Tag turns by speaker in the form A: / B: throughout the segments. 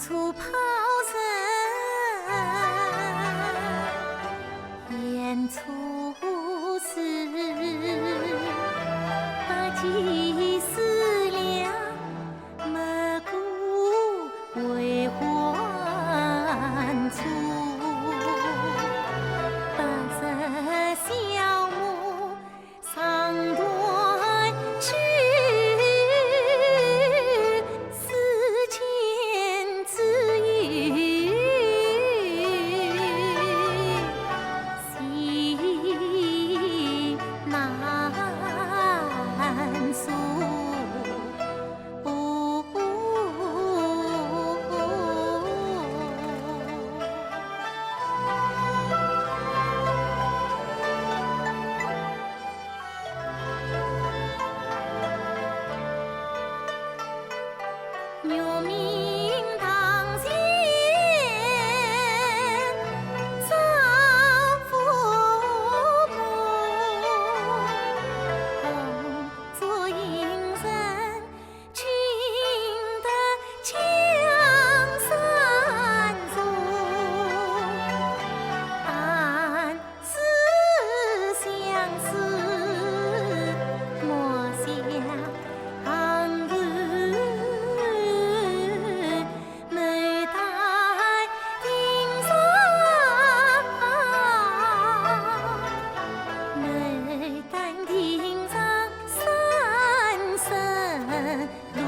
A: 处抛身，言处事，把计思量，莫顾为还处。把色消磨，长短去，思前之语，心难诉。牛鸣堂前张父母，同坐迎人，寻得江山中。但思相思，莫想杭州。眉黛庭上，眉黛庭上三生路，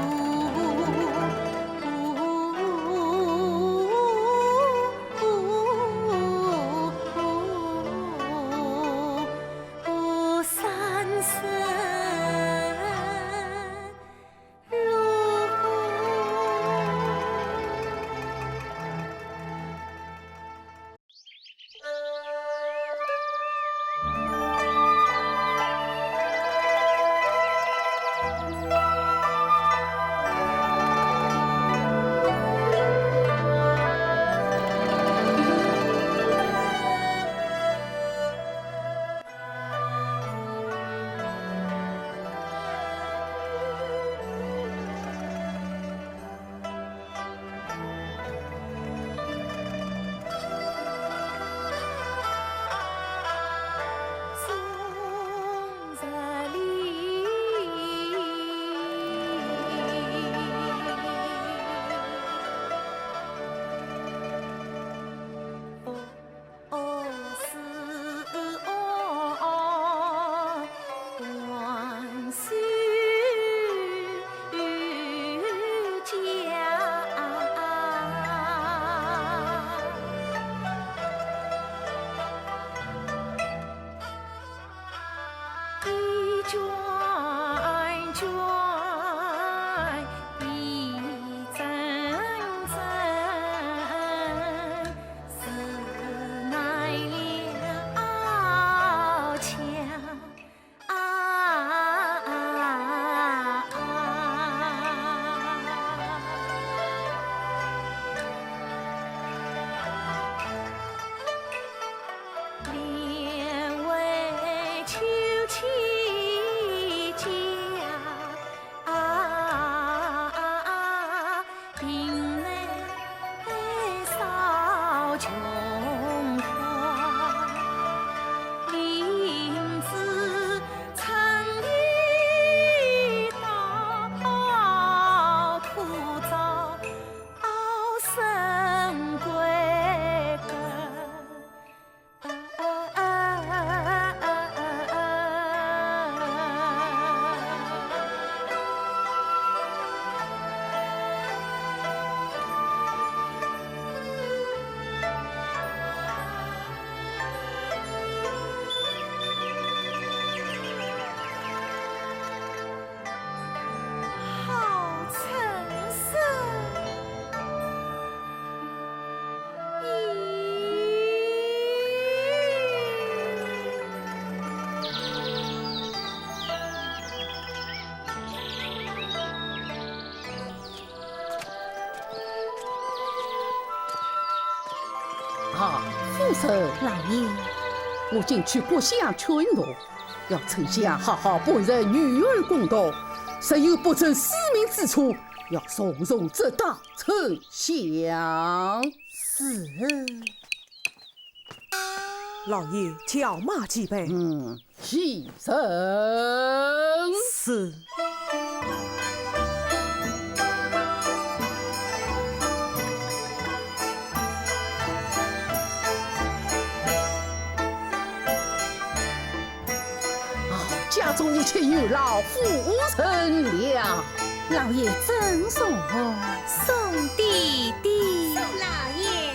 A: 三生
B: 父神，
A: 老爷，
B: 我今去国相劝诺，要丞相好好办认女儿公道，实有不正私明之处，要从容直达丞相。
C: 是。老爷叫马几杯？
B: 牺牲。
C: 是。
B: 家中一切有劳夫人了。
A: 老爷赠送送弟弟。
D: 宋老爷。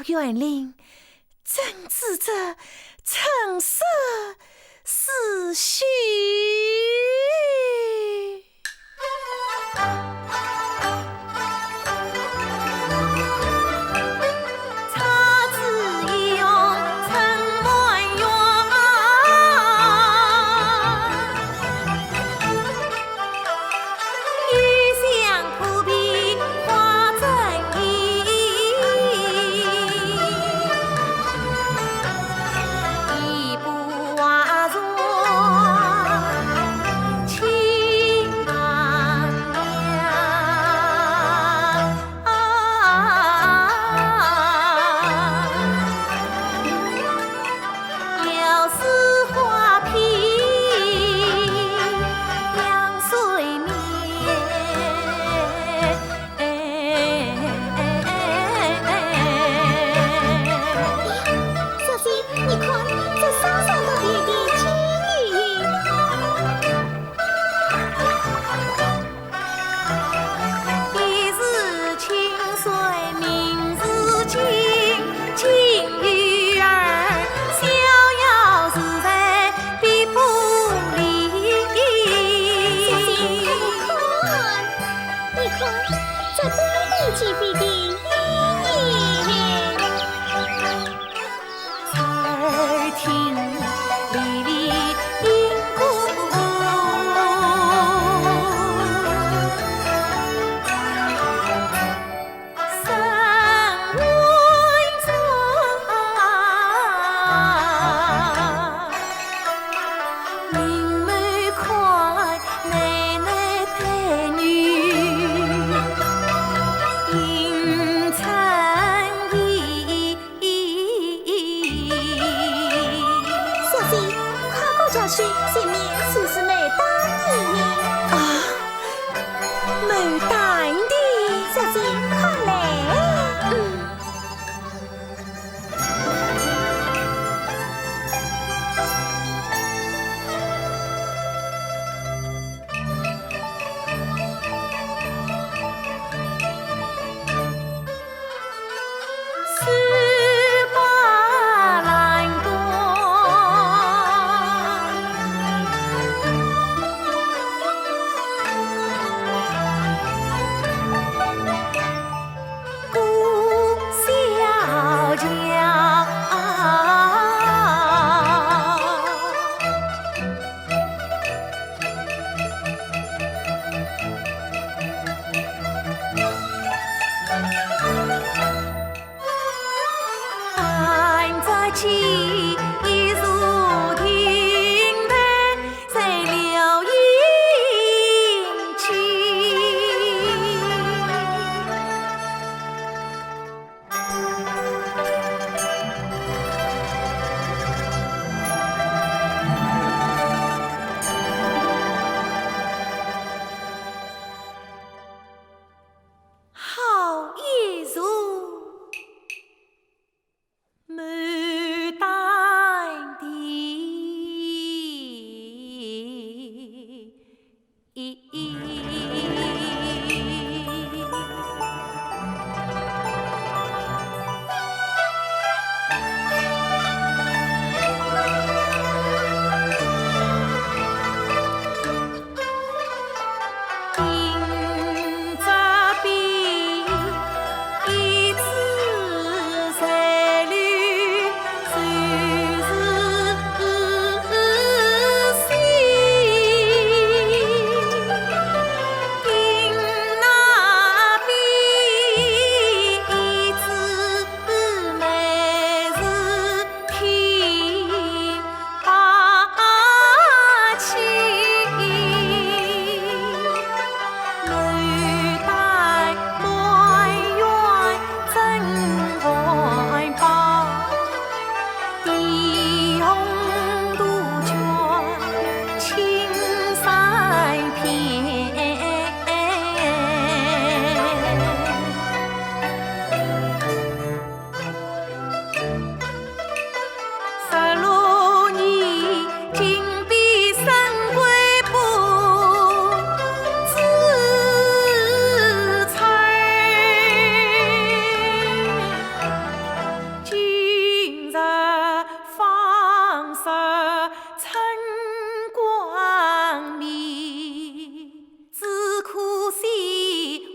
A: 园林正值这橙色思绪。情听离离因故。
D: 前面是不是没打你呢？
A: 啊，没打的，
D: 小姐快来。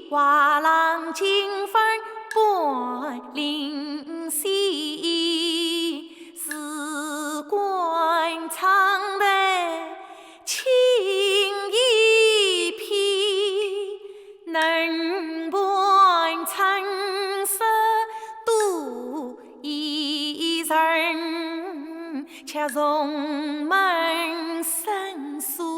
A: 画廊金粉半灵犀，时光长得情意披，能伴橙色度一人，且容门生疏。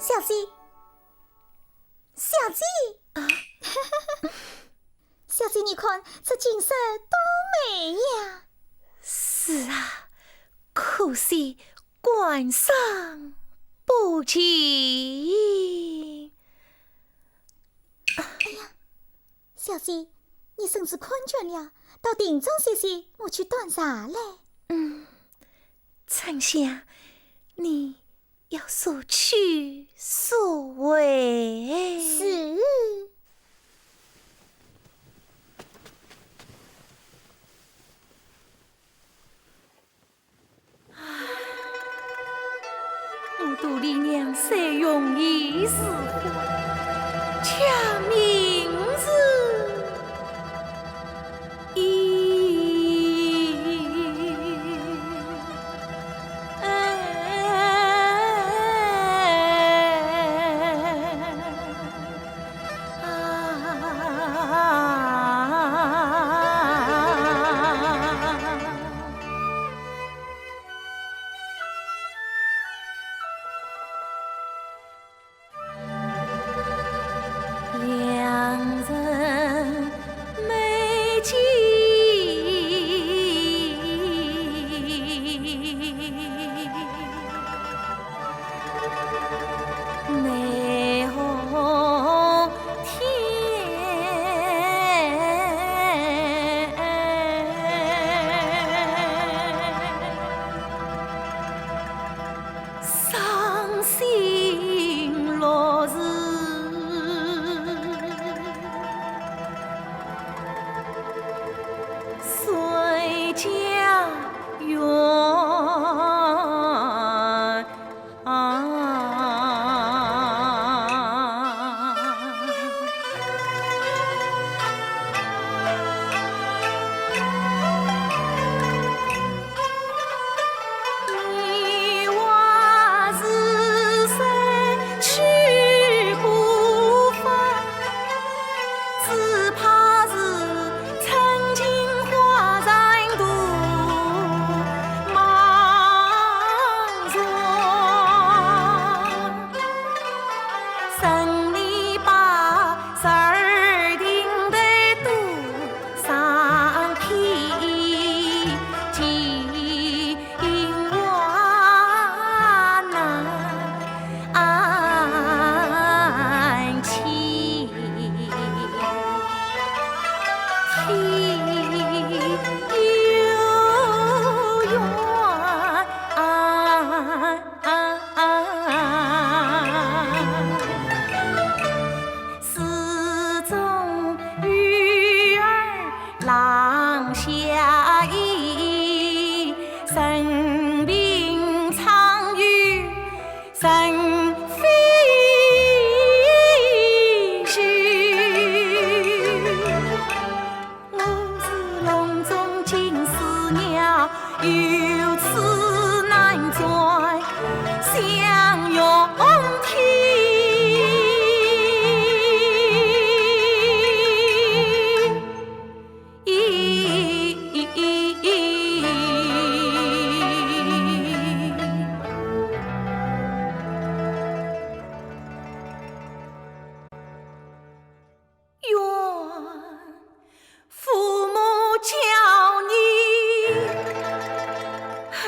D: 小鸡，小鸡啊！小鸡，你看这景色多美呀！
A: 是啊，可可惜官上不及。
D: 小姐，你甚至困倦了，到庭中歇歇，我去端茶来。
A: 丞相，你要速去速回。
D: 是。
A: 我杜丽娘虽容易似花，恰名字两人美景美红天，伤心落日。随家园，你话是谁去不返？只怕是曾经花在途茫然，省里把12锭的多上批，金华难安寝。天有缘，寺中鱼儿郎下衣，生病苍雨人非虚。我是笼中金丝鸟，有此难追相拥愿父母教你恨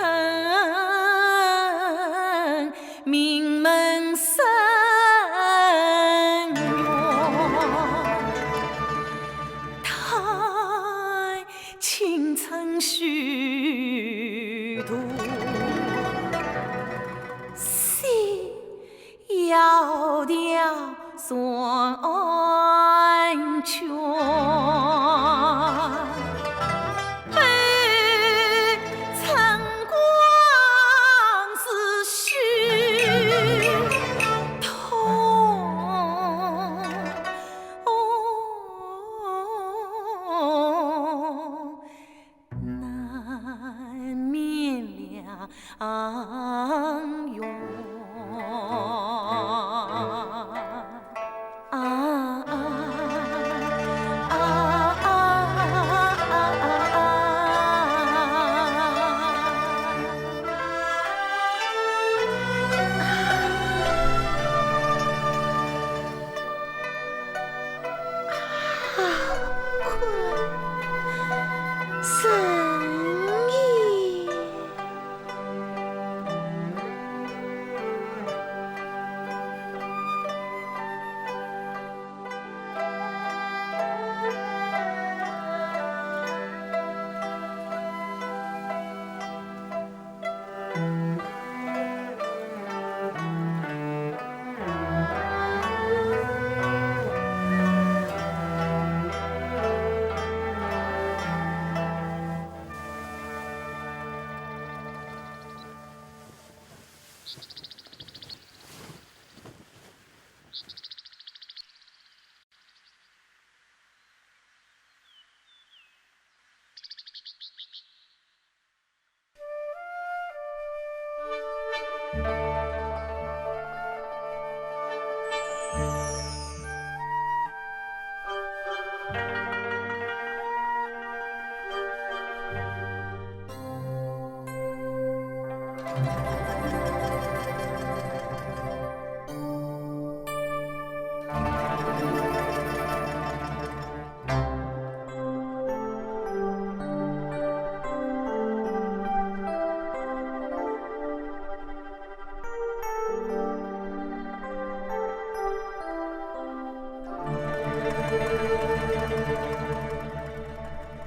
A: 名门生源，太倾城虚度，心窈窕算全。晨光是虚痛，难免两永。神医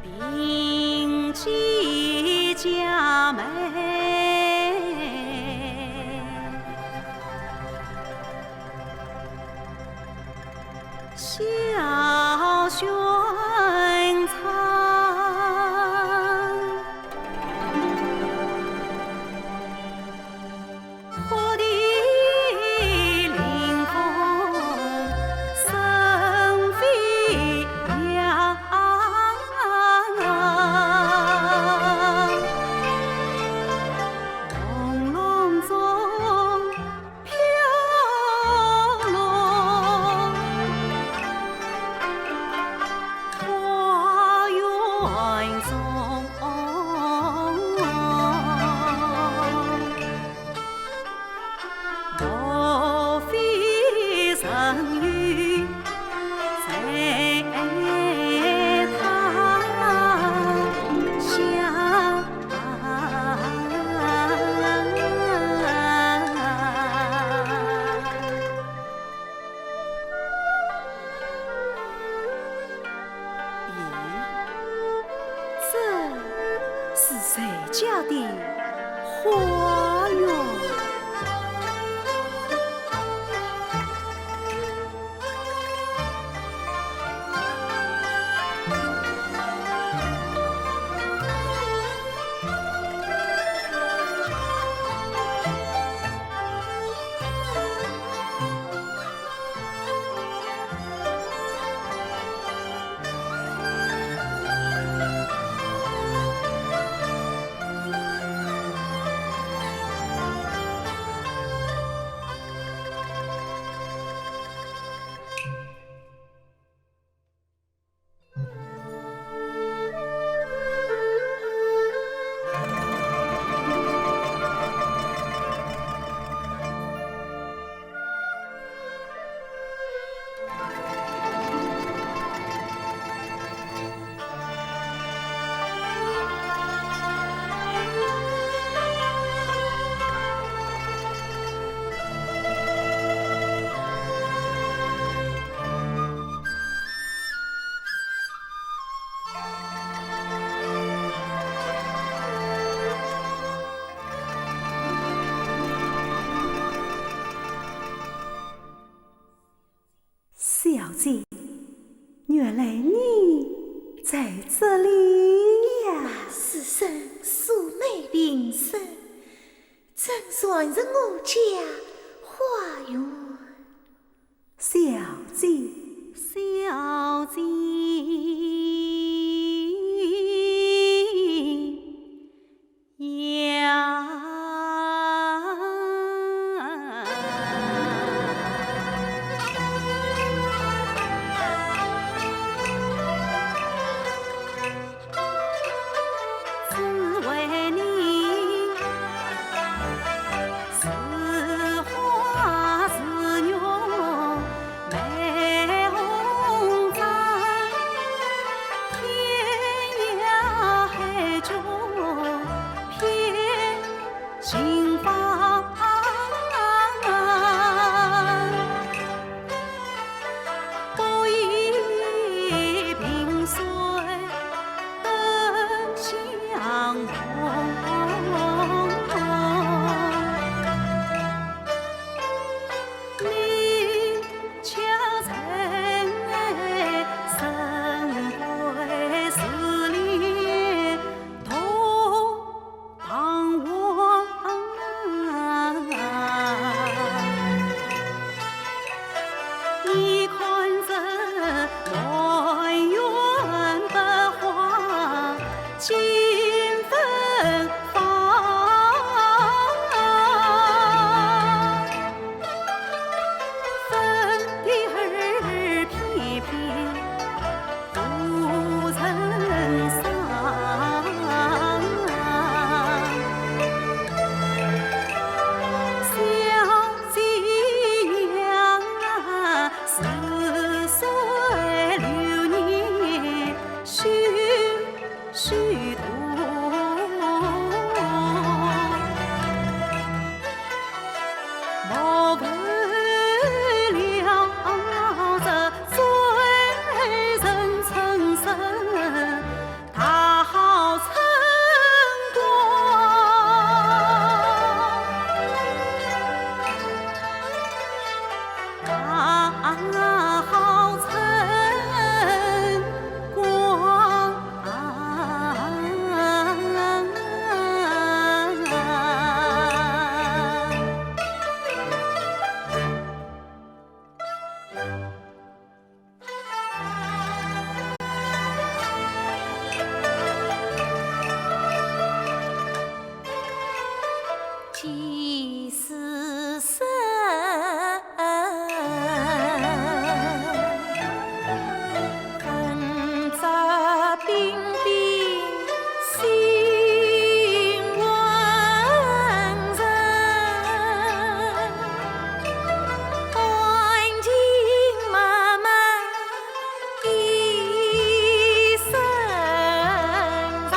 A: 并继佳美，小轩藏，我的灵风生飞扬。朦胧中飘落花园中，莫非人语在他乡？这是谁家的花园？小姐，原来你在这里呀！
D: 此生素昧平生，怎算是我家花园？
C: 小姐，
A: 小姐只为你是花是玉美红妆，天涯海角偏心房。不以萍水灯相逢，你恰曾身归十里同彷徨。气死神，恨杂冰冰心温柔，爱情漫漫一生长。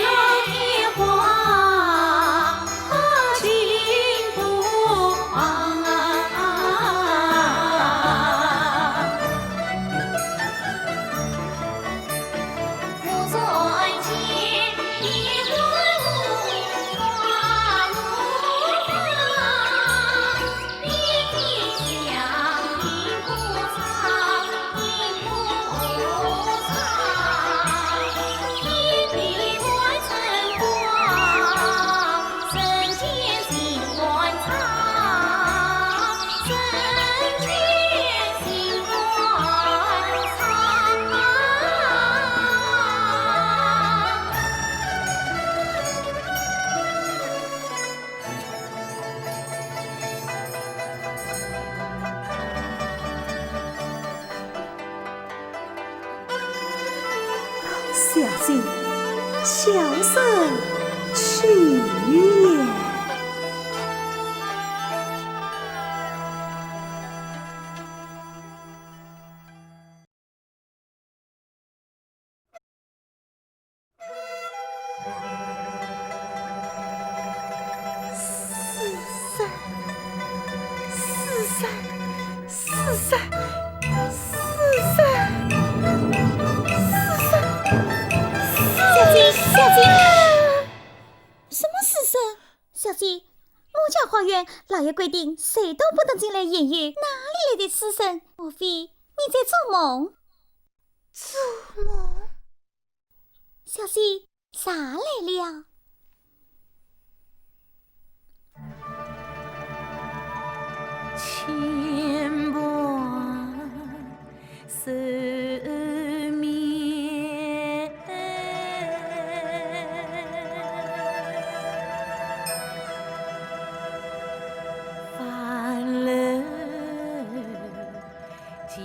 A: 老天荒，心不慌啊！
D: 我算见一回无花无花，比天香银不长，银不长，天地外春光，人间心欢畅，人间心欢畅。
C: 小姐，小生去也。
D: 小姐，什么死神？小姐，我家花园老爷规定，谁都不能进来言语，哪里来的死神？莫非你在做梦？做梦？小姐，啥来了？
A: 千般思绵，烦了今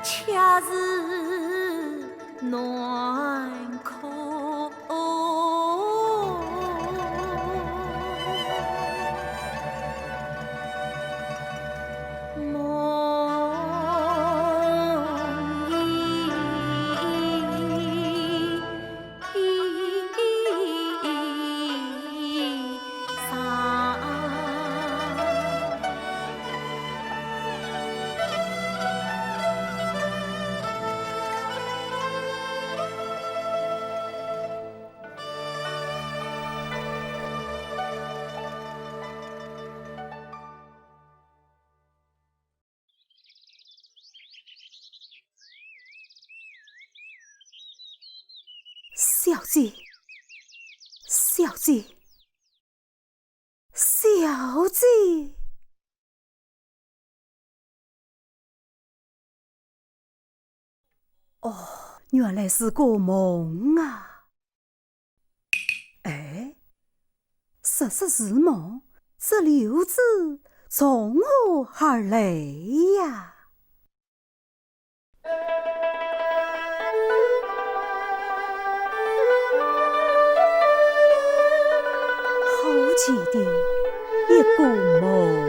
A: 恰是暖口。
C: 小姐，小姐，小姐，哦，原来是个梦啊！哎，实是梦，这柳子从何而来呀？奇的一个梦啊！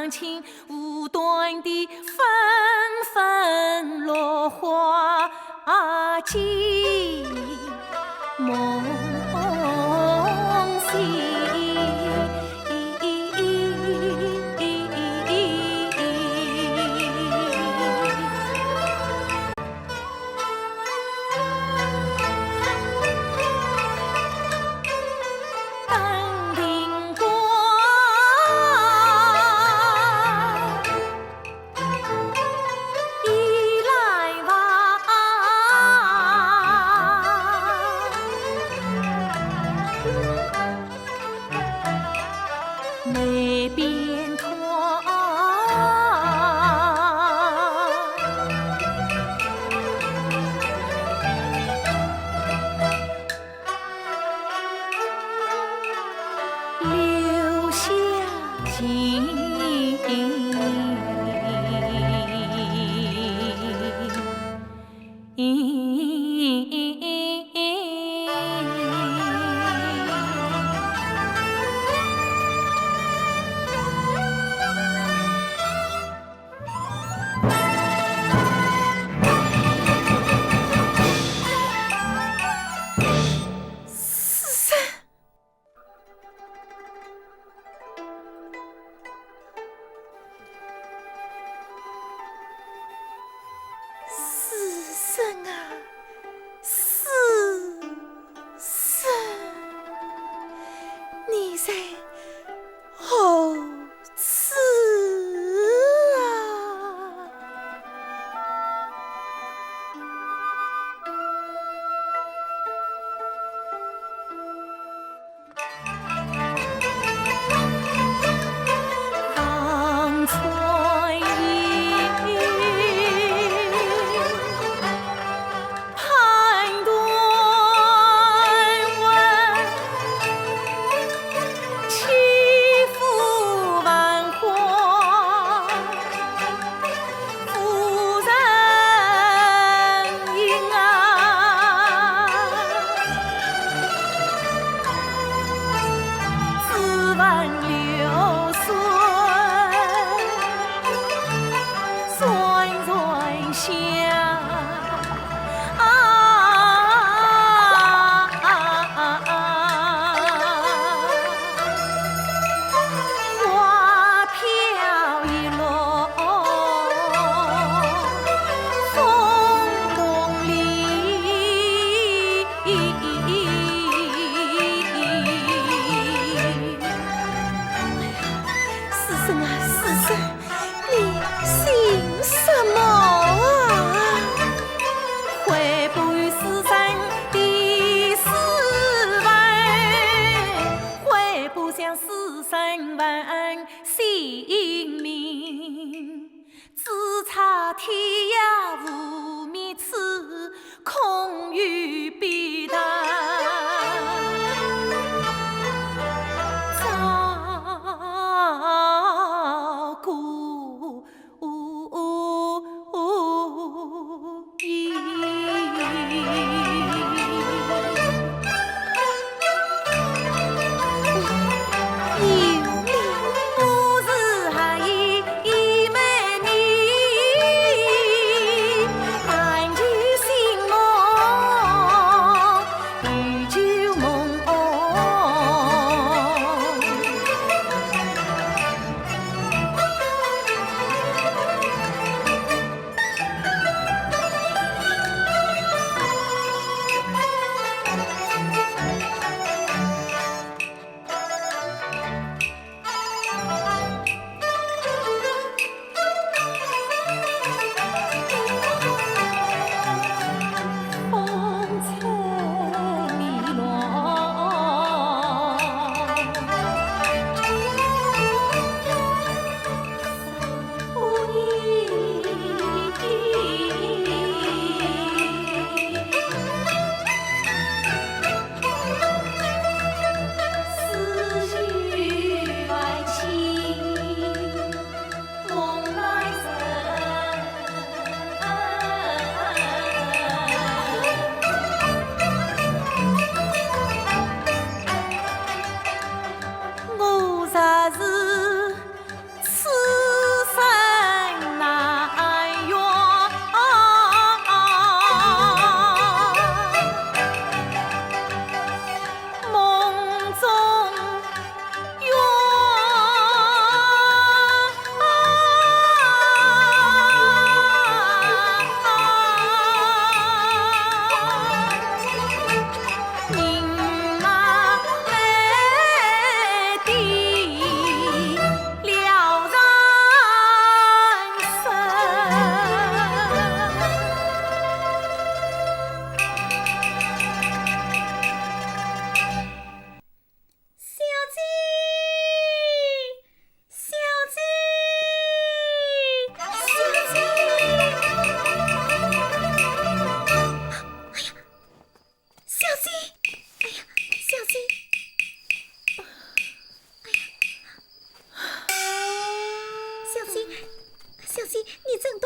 A: 娘亲无端地纷纷落花尽梦醒。眉边团，留下情。你在何处啊？望穿云，判断问，起伏万化，夫人应啊，自问流水，酸酸香。花飘一落，风梦里。师生啊，师生，你姓什么啊？回不与师生第四问，回不向师生问姓名。只差天涯无觅处，空余笔谈。照顾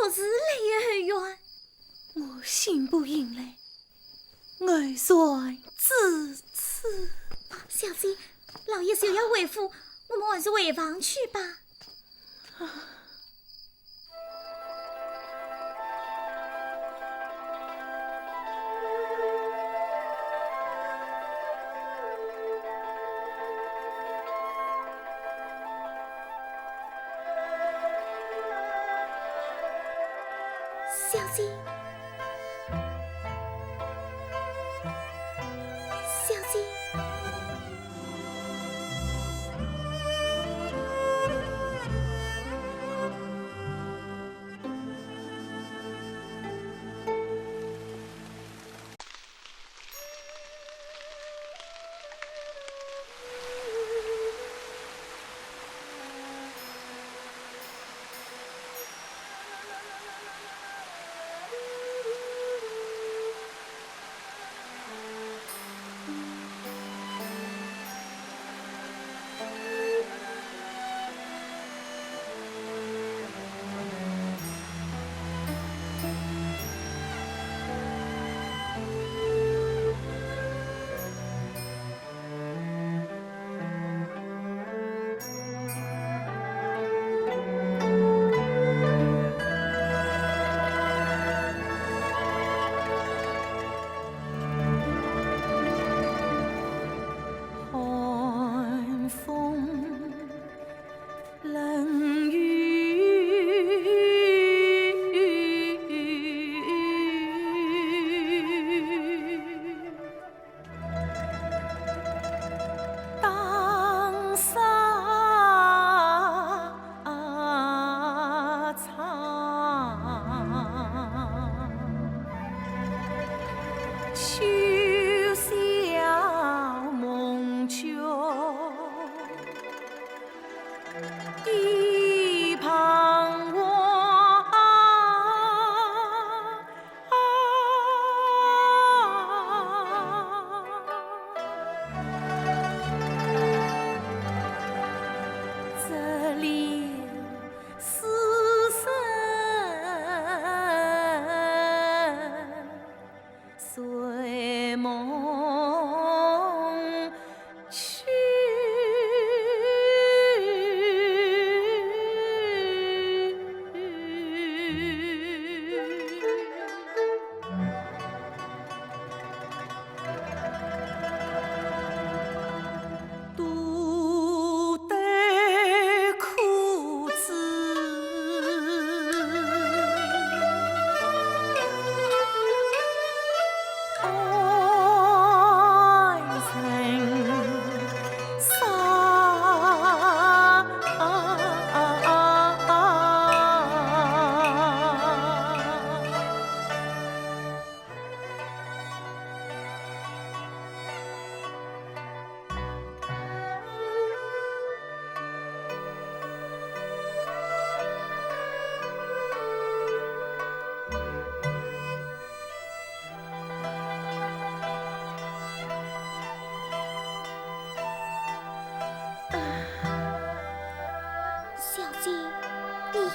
D: 倒是离得很远。
A: 我心不应累，爱算至此。
D: 小姐，老爷就要回府，我们还是回房去吧。小姐，小姐。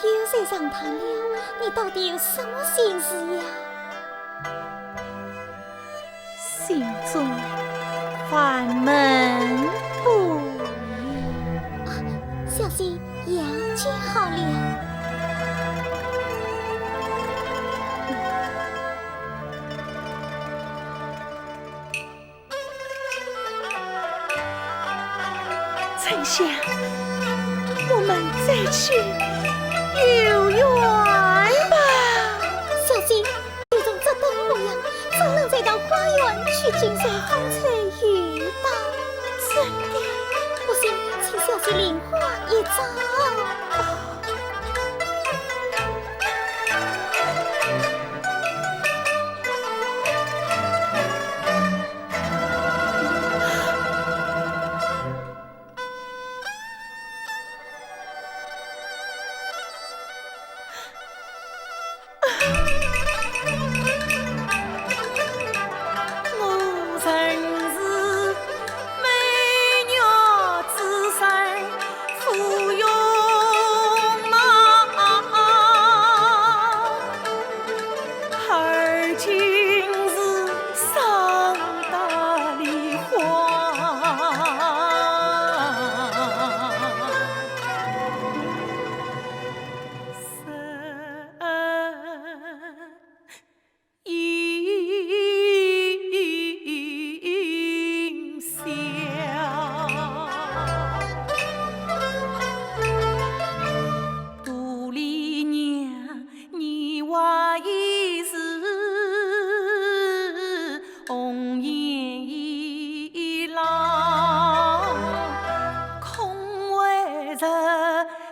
D: 又在上堂了，你到底有什么心事呀？
A: 心中烦闷不已。
D: 小姐养就好了。
A: 丞相，我们再去游园吧。
D: 小姐，有种这等模样，怎能再到花园去金水风吹雨打？
A: 真的，
D: 不信，请小姐领花一招。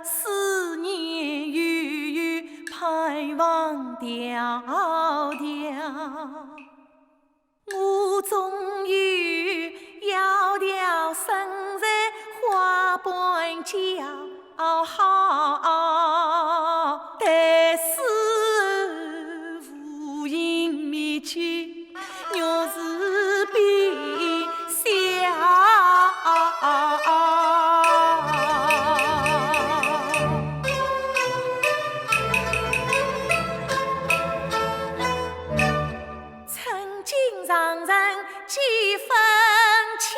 A: 思念悠悠，盼望迢迢。我终于窈窕身在花瓣娇好，但是无影灭去，若是悲伤。曾经常人几分巧，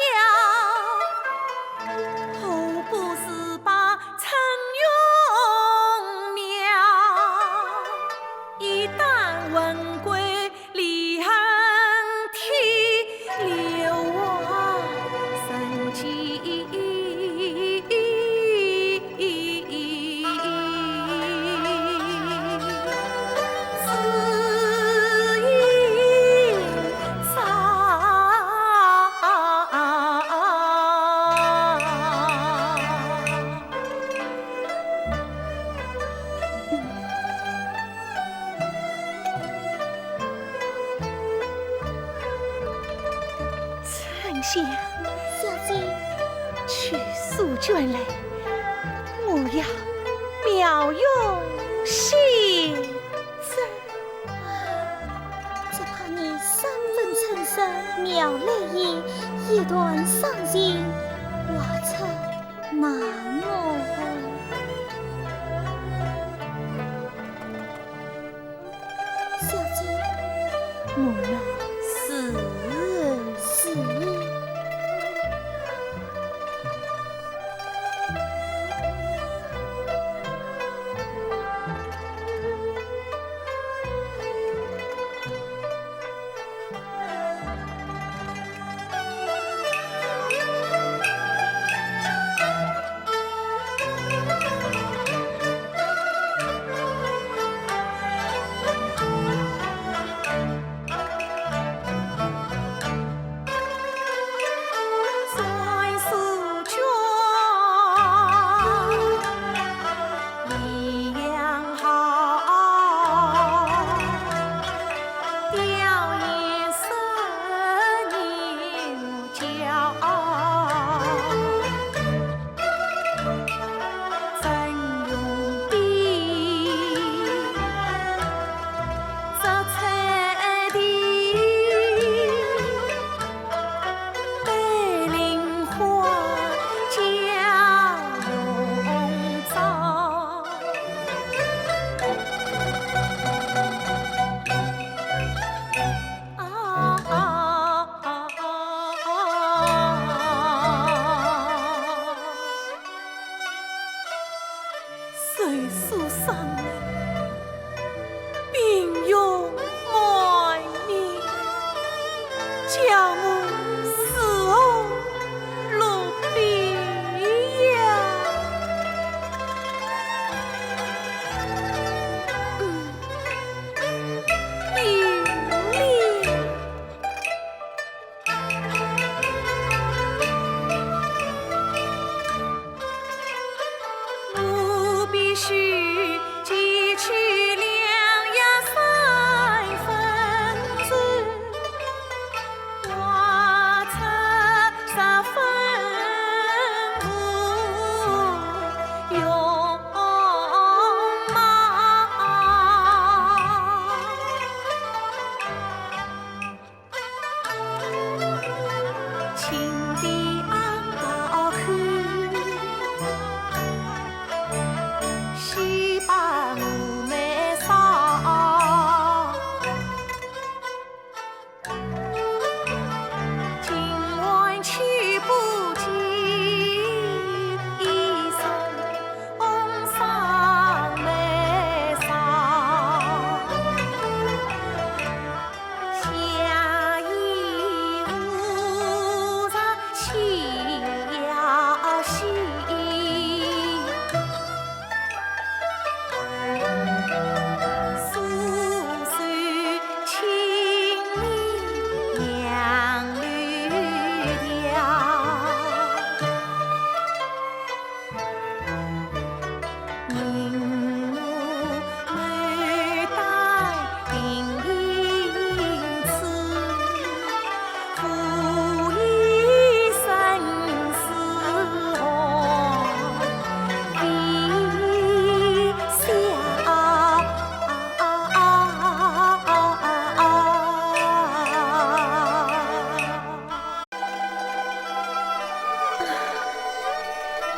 A: 何不是把陈永苗？一旦魂归离恨天，流亡神迹。丞相，
D: 小姐，
A: 去诉卷来，我要妙用心针。
D: 只怕你三分诚实，妙泪意，一段伤心，画出难我。小姐，
A: 我们是岁数上来，并用爱面，叫我死后落边呀。我必须汲取良药3分醉，画出10分无用貌，情的安高看。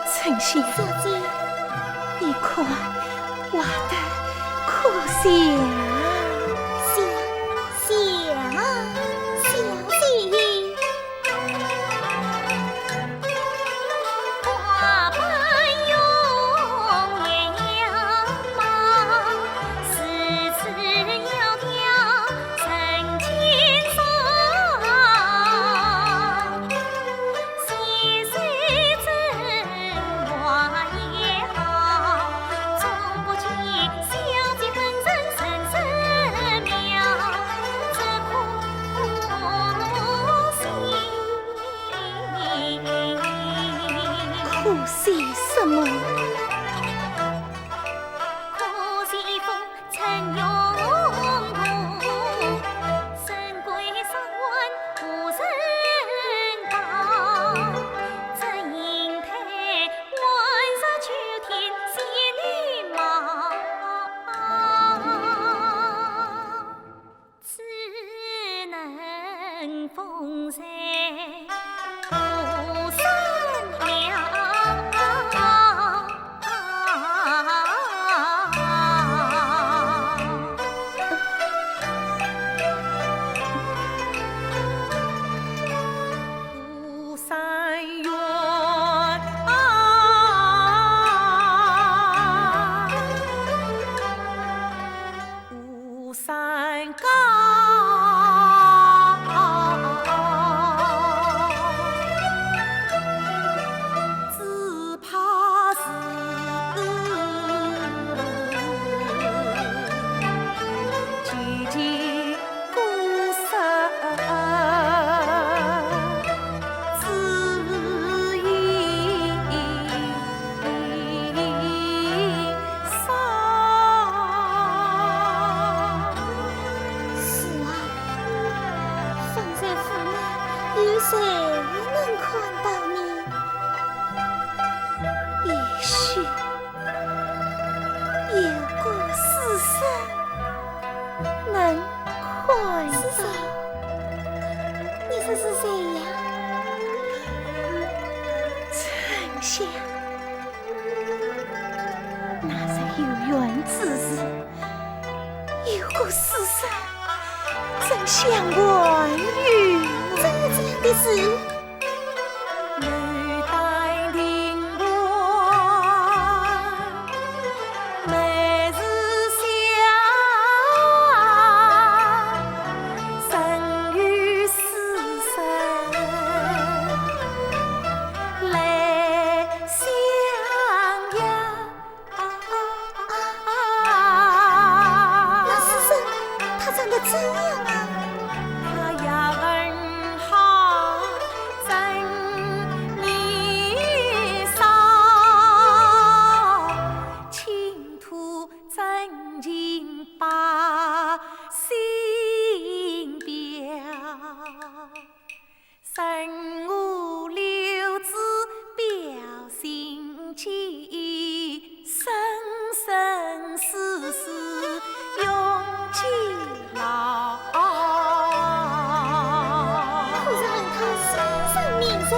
A: 丞相，
D: 小姐，
A: 你看画得可像
D: 小姐，花瓣永远扬芒，丝丝窈窕成千桑。细水真话也好，从不见小姐本人神神妙，这
A: 可惜什么？
D: 可惜风尘庸途，神归上万无人道。真应叹万色秋天仙女貌，只能封禅不善了。
A: 巫山远巫山高，只怕是寂寂孤身。只因伤。
D: 是啊，方才府内有谁能看到你？
A: 也许有个死神能看
D: 是谁
A: 到。
D: 你说是谁呀？
A: 丞相，那是有缘之日，有个死神正相望于我。
D: 真有这样的事？
A: 女戴亭冠，每日想，生于死神来相邀。
D: 那死神他长得怎样啊？
A: 他呀很好，真年少，倾吐真情把心表，生我留子表心迹，生生世世永记牢。
D: 可是恨他心生命噻。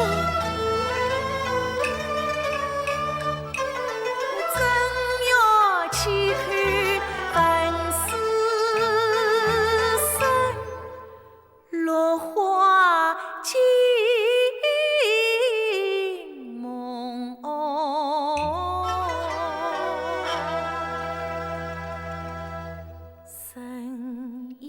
A: 正要去看粉丝生，落花惊梦。生意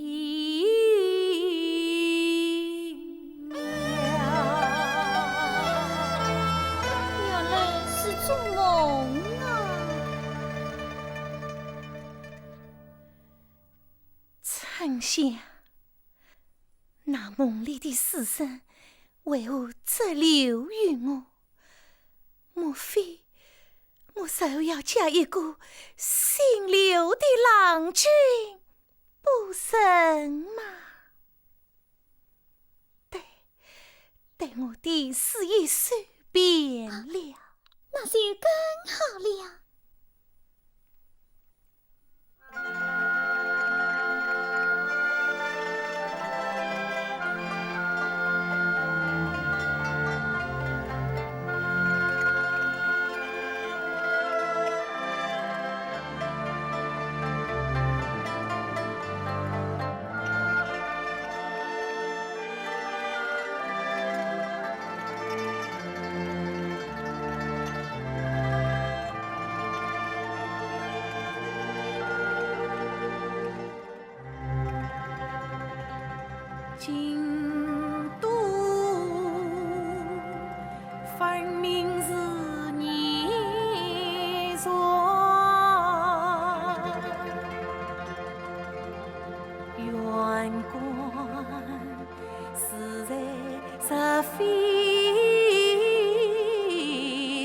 D: 原来是做梦啊！
A: 丞相，那梦里的死神为何只留于我？莫非我就要嫁一个姓刘的郎君，不成吗？待我的事一算遍了，
D: 那就更好了。
A: 京都分明是你错，远观实在是非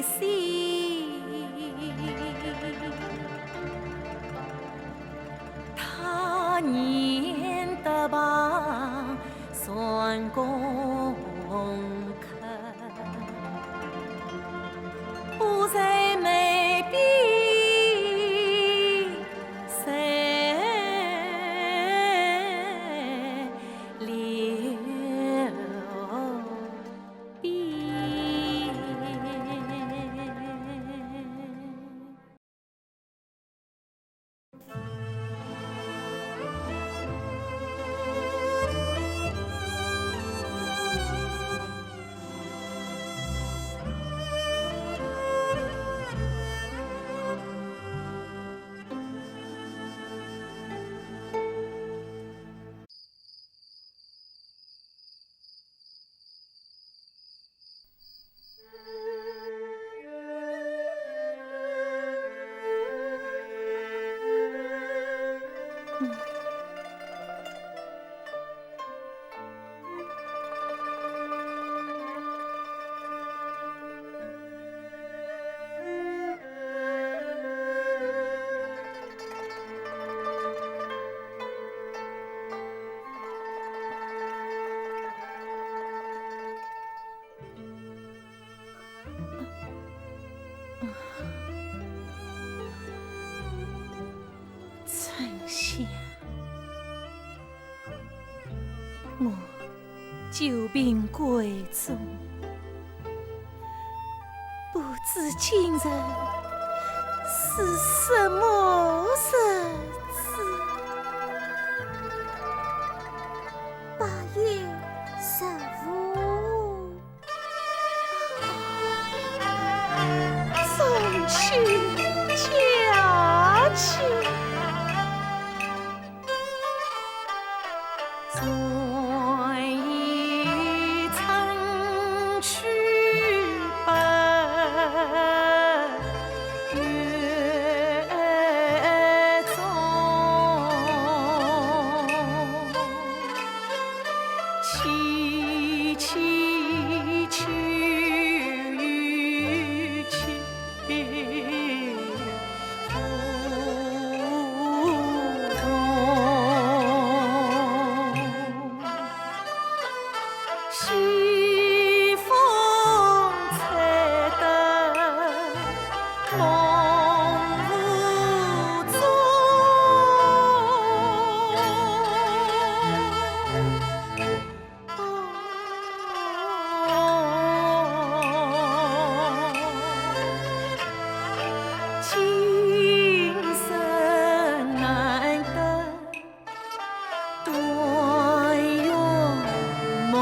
A: 戏，他年的吧算公开，不再没比谁留笔。丞相，我久病贵重，不知今日是什么日子。
D: 8月15，
A: 送去假期。转一城去北月中，凄凄秋雨凄西风采得梦无踪，今生难得短月梦。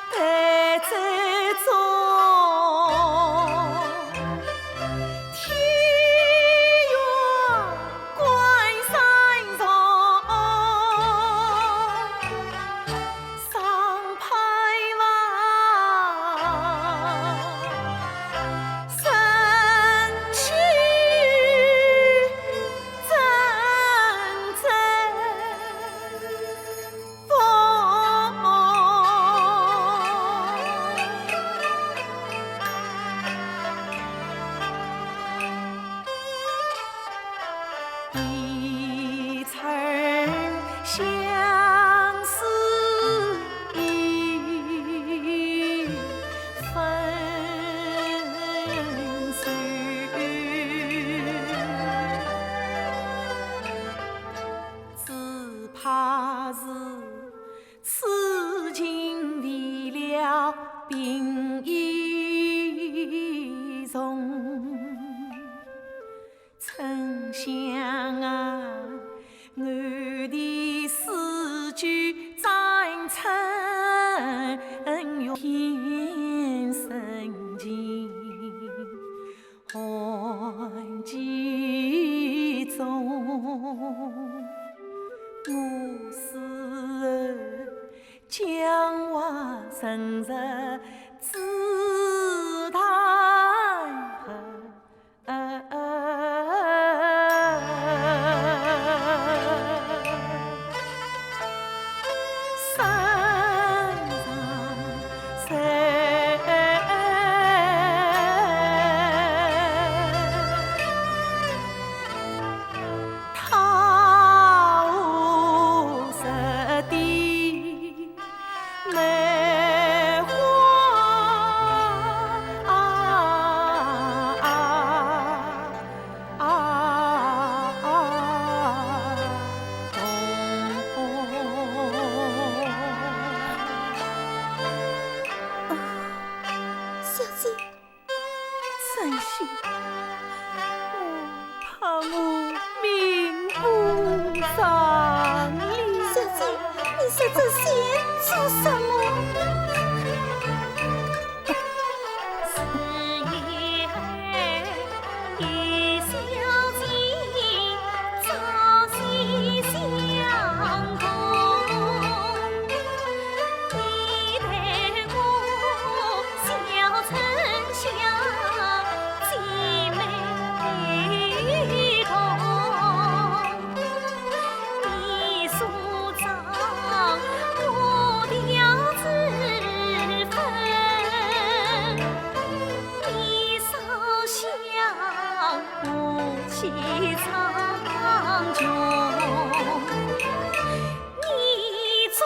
A: 待在中，天月关山上，上盼望，身躯铮铮。鬓已重，沉香啊，我的诗句赞成哟天生情，寒季中。我是江华深入紫檀山上山。真心，我怕我命不长哩。
D: 小姐，你说这些做什么？是与小姐朝夕相同，你待我小丞相。气苍穹，你作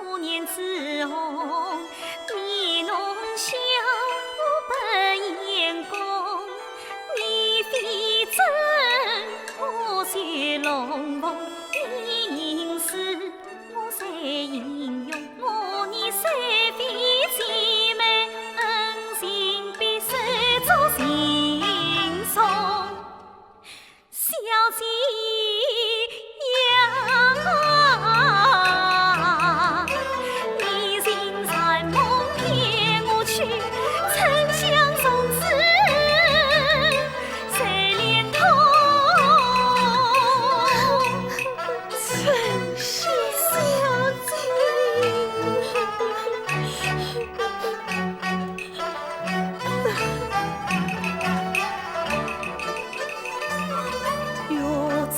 D: 5年之后，你弄笑我本眼光，你非真我却龙凤，你应是我才英勇，我你虽非姐妹，恩情必守做心。小姐呀，你心残梦骗我去，丞相从此谁连同？丞相，小姐。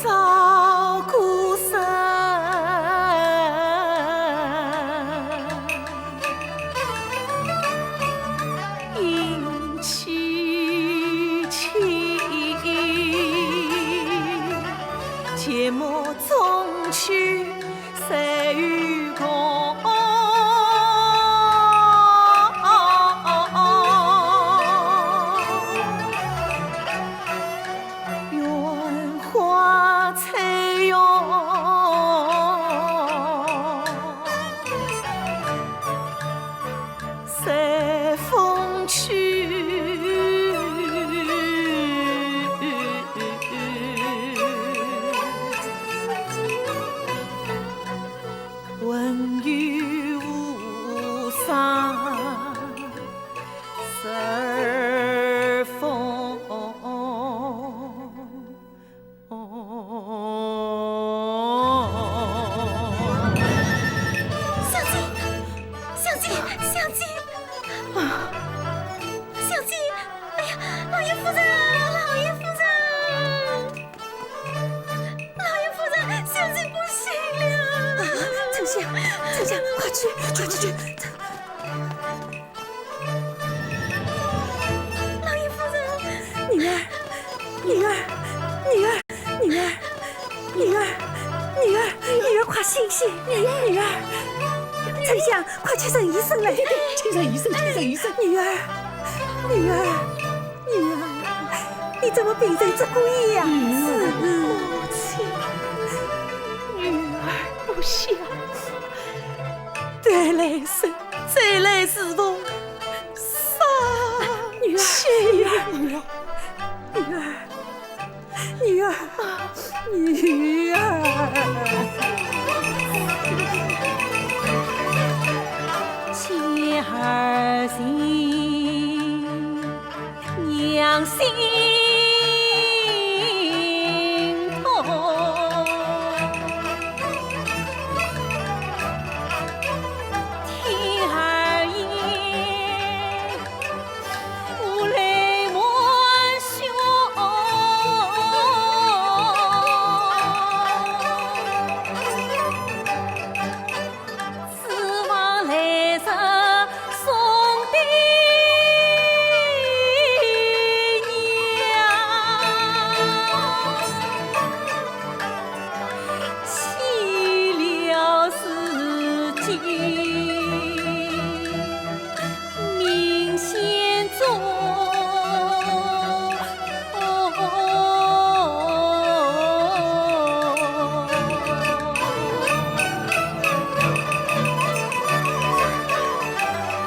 D: 照顾身，阴凄凄，切莫终去谁与共？随风去，问与无伤十二风。小姐，哎呀，老爷夫人，小姐不行了。丞相，快去！老爷夫人，
C: 女儿，快醒醒！女儿，丞相，快去请医生来！
B: 请上医生！
C: 女儿，你怎么病成这个样子？
A: 母亲，女儿不孝，再来来是从杀
C: 女儿，
A: 妻。
C: 女儿，女儿，
A: 妻儿心，娘心痛。听儿言，无泪满胸。指望来日送的娘，弃了自己，命险中。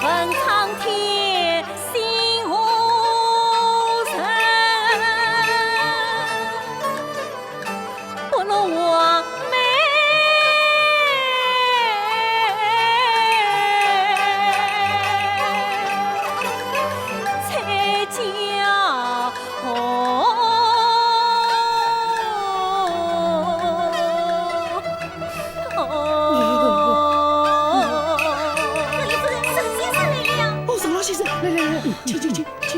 A: 问苍天心无人，不能我妹才叫
D: 老爷夫人，沈先生来了。
B: 哦，沈老先生，来，请。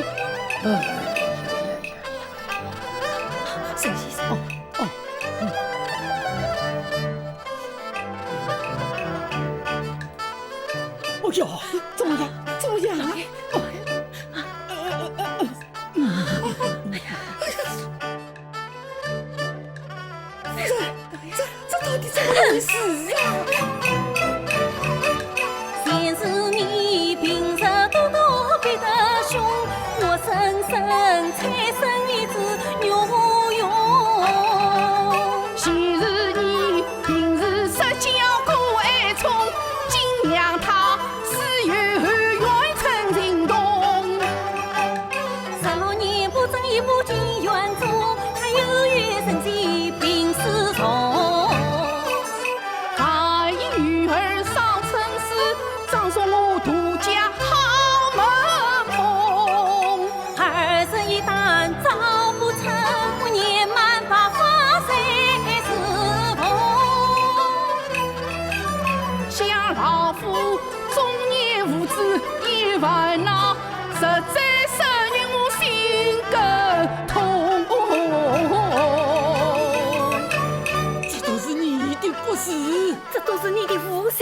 A: 沈先生，
B: 哦哟，怎么样？这到底怎么回事啊？
A: 前世你平日多多逼得凶，我深深产生一只牛用。
B: 昔日你平日设计要过爱宠，今让他私有愿成行动。
A: 16年不争一步进园中，他有缘神机并思从。
B: 他以女儿上城市，葬送我独家好门风。
A: 儿子一旦找不成，我年满白发谁是逢？
B: 想老夫中年无子也烦恼，实在使令我心更痛。这都是你的不是。
A: 这都是你的福气，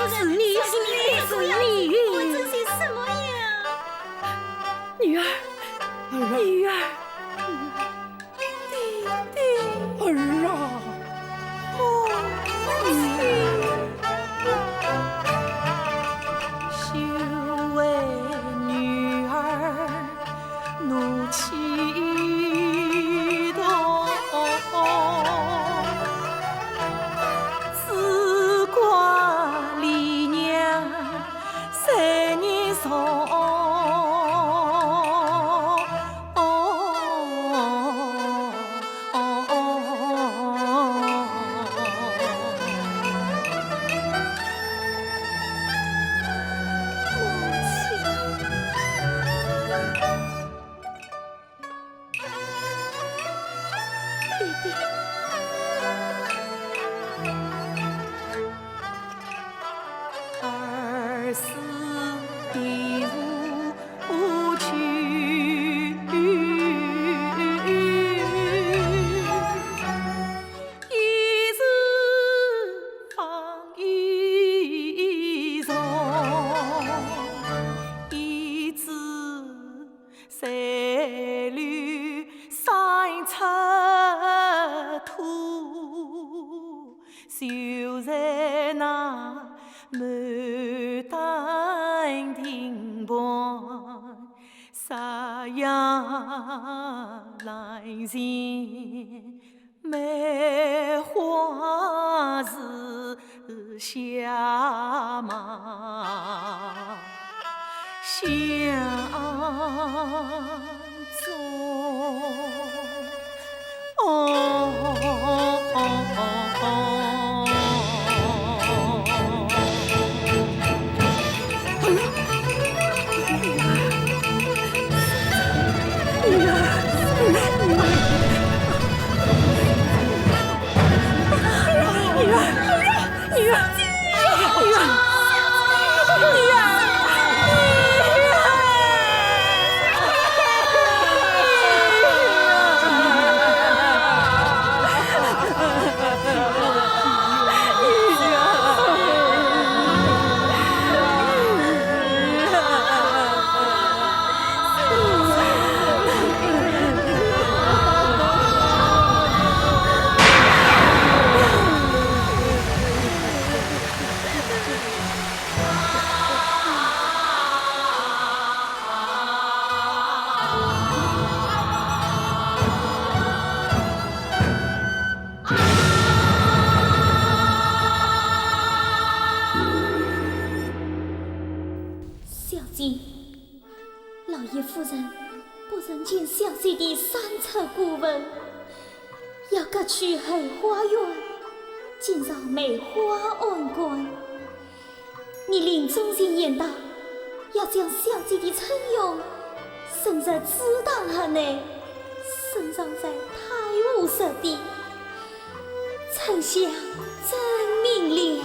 A: 是你。
D: 我这些什么呀？
A: 女儿，女儿，弟弟，
B: 儿啊，
A: 羞为女儿怒气动，只怪李娘3年送。儿死的无趣，一日放一重，一子随流生出土，就在那。牡丹亭旁，夕阳阑珊，梅花是下马相送。
D: 小姐，老爷夫人不曾见小姐的三册古文，要革去后花园，建造梅花庵观。你临终前言道，要将小姐的称用升入祠堂下内，深藏在太湖石地。丞相真明了。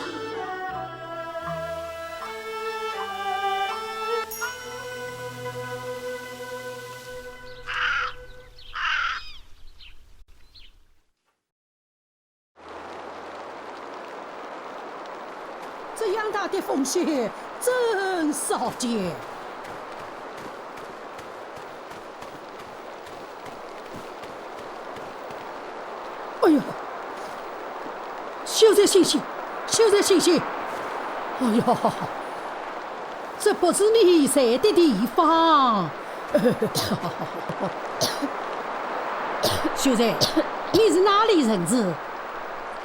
B: 这样大的风雪真少见。哎呀，秀才醒醒，秀才醒醒！哎呀，这不是你在的地方。秀才，你是哪里人子？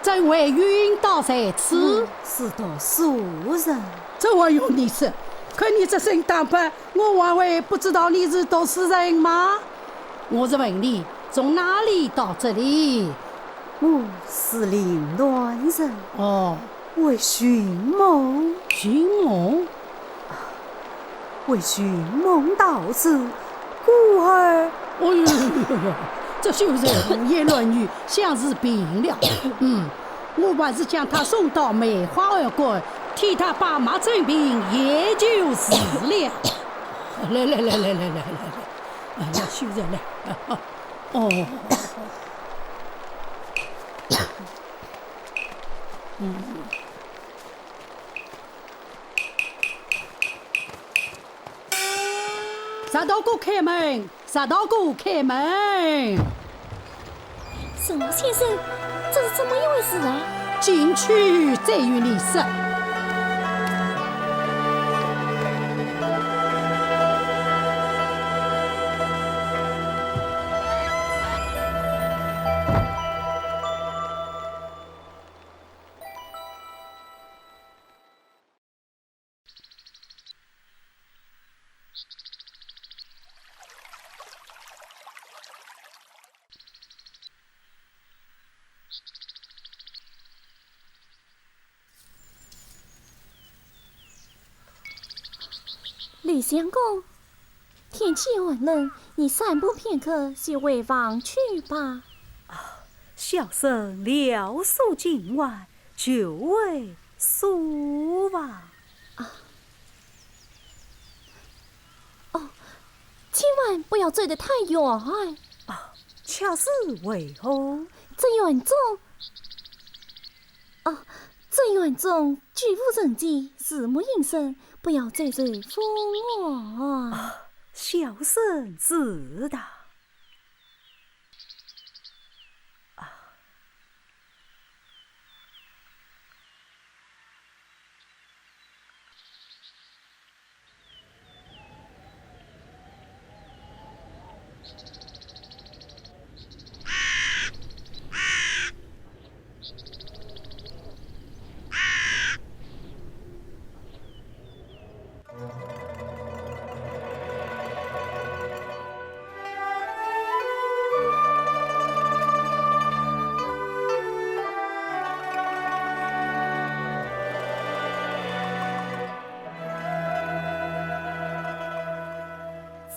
B: 怎会晕倒在此？
C: 是读书人。
B: 这还用你说？看你这身打扮，我还会不知道你是读书人吗？我是问你，从哪里到这里？
C: 我是凌乱人。
B: 哦，
C: 为寻梦。
B: 寻梦？
C: 为寻梦到此，故而……
B: 哎呦，这秀才胡言乱语，像是病了。我还是将他送到梅花庵观，替他爸妈诊病，也就是了。来，哎呀，秀才来。哦。沙道姑开门，沙道姑开门。
D: 沈老先生，这是怎么一回事啊？
B: 进去再与你说。
D: 吕相公，天气寒冷，你散步片刻，就回房去吧。
C: 小生聊宿境外，就为宿房。
D: 千万不要走得太远。
C: 恰是为何？
D: 这院中举夫人迹，日暮阴深，不要再受风寒。
C: 小生知道。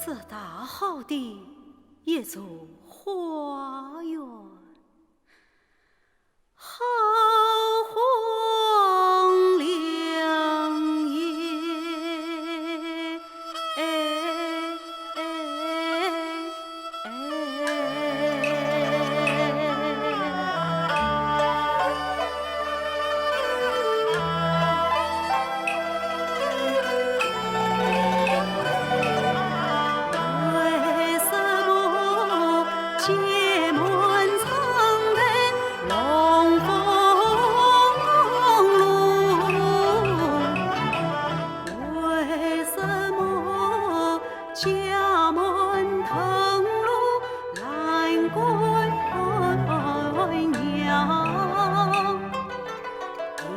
C: 这大好的一座花园，好荒凉夜。为什么街门长灯龙凤路？为什么家门腾路兰桂娘？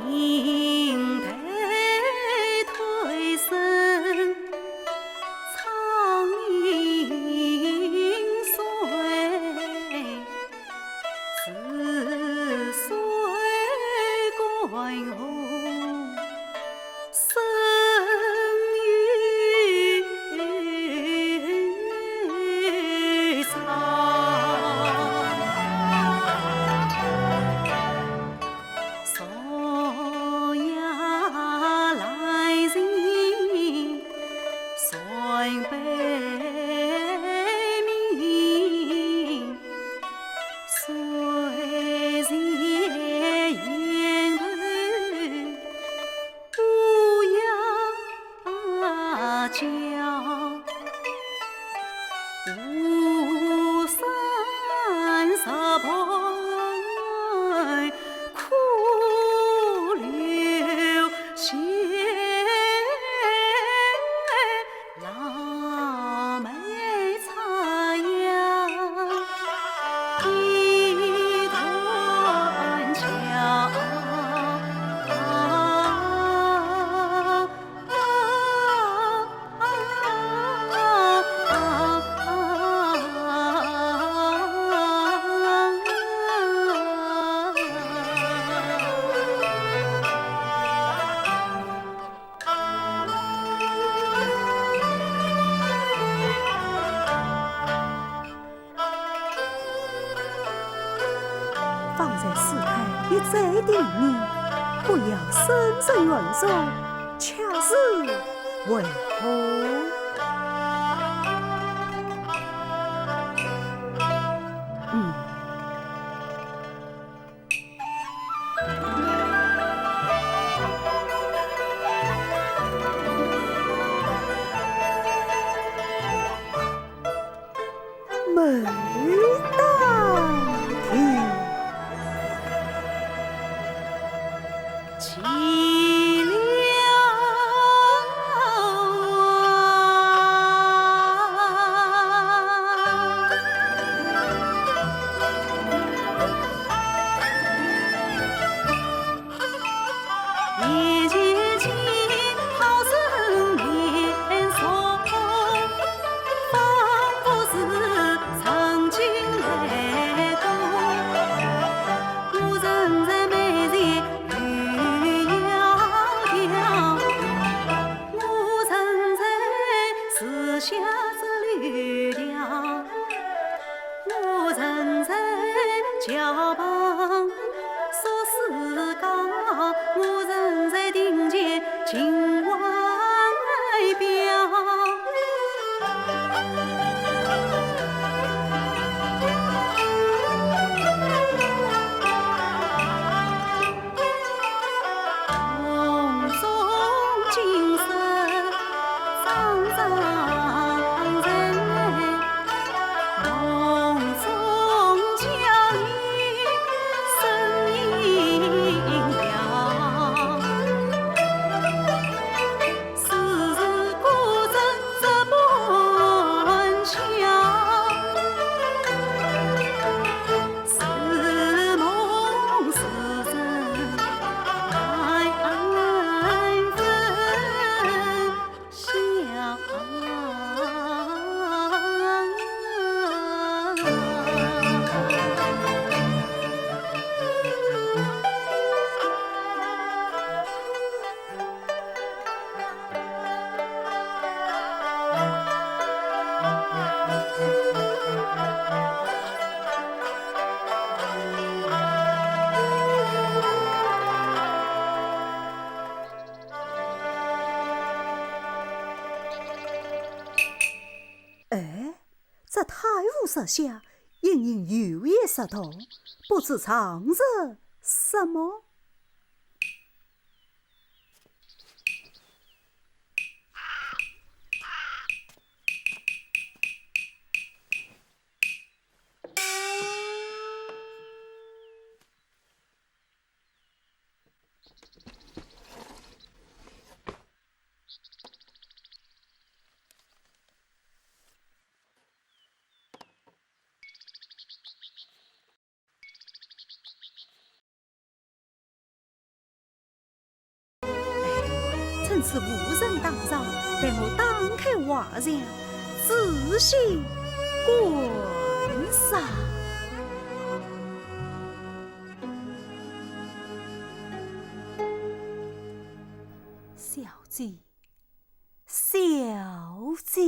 C: 银台推身苍饮水，似水观红，生于草。昨夜来人传悲鸣，谁人言头乌鸦叫，巫山石旁苦留血，腊梅插秧一团桥。
E: 放在世态一再定你，不要深深怨受，恰是为何？
C: 美当天，凄凉。一节节好生年送，仿佛是曾经来过。我人在美丽绿窈窕，我人在时下这绿调，我人在桥旁说世讲，我人在。这太湖石下隐隐有一石头，不知藏着什么。真是无人打扰，待我打开画像，仔细观赏。小姐，小姐。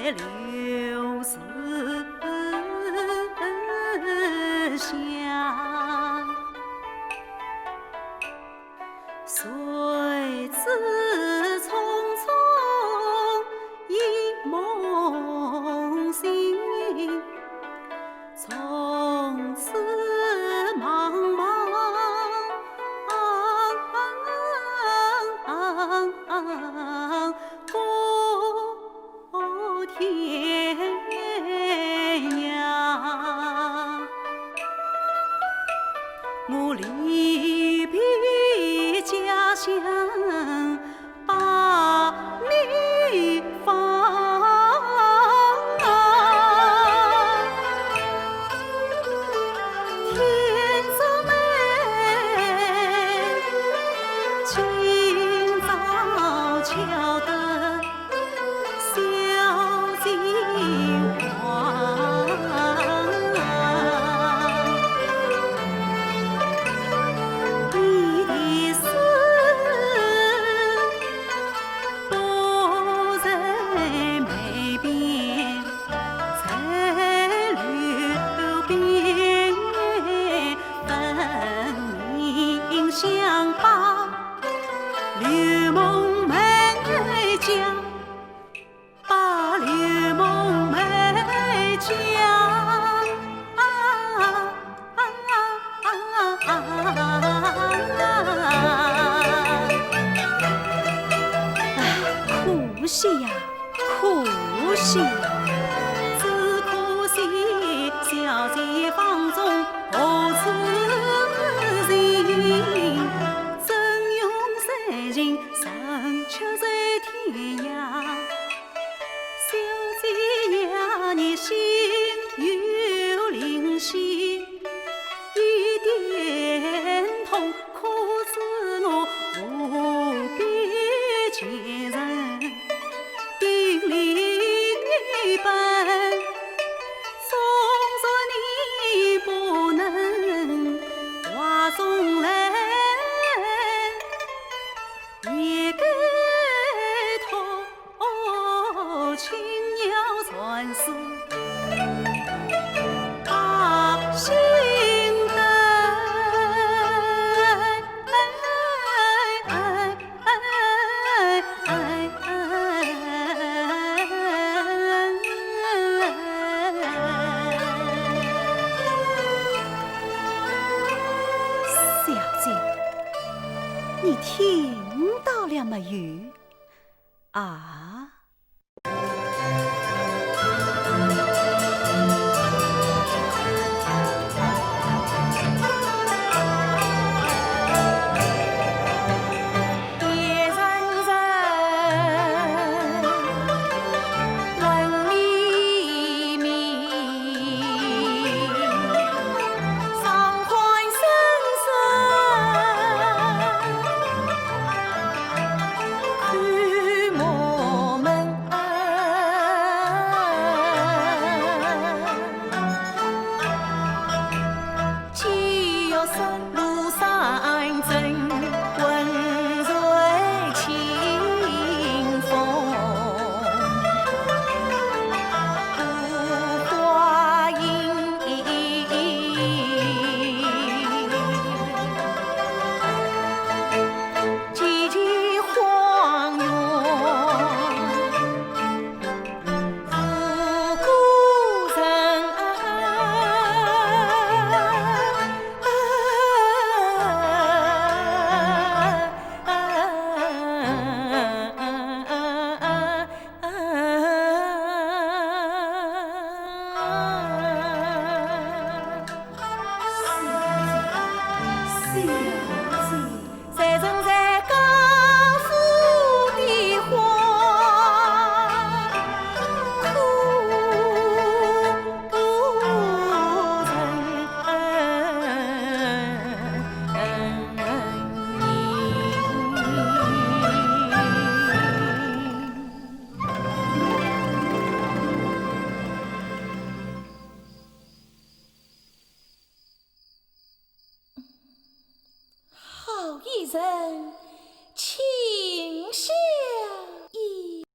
A: 柳丝香，谁知匆匆一梦醒，从此茫茫天涯，我离别家乡百里芳，天泽美，今早瞧得小金黄，你的诗不再没变，在流边分明相把刘梦梅家。把刘梦梅家可惜呀，可惜，只可惜小姐房中何此人？真用三情神却在天涯。小姐呀，你心有灵犀，一点痛，可知我无比坚韧，定力本，纵若你不能画中来，也该托轻描传世把心灯，小姐，你听到了没有？啊？一人情相依。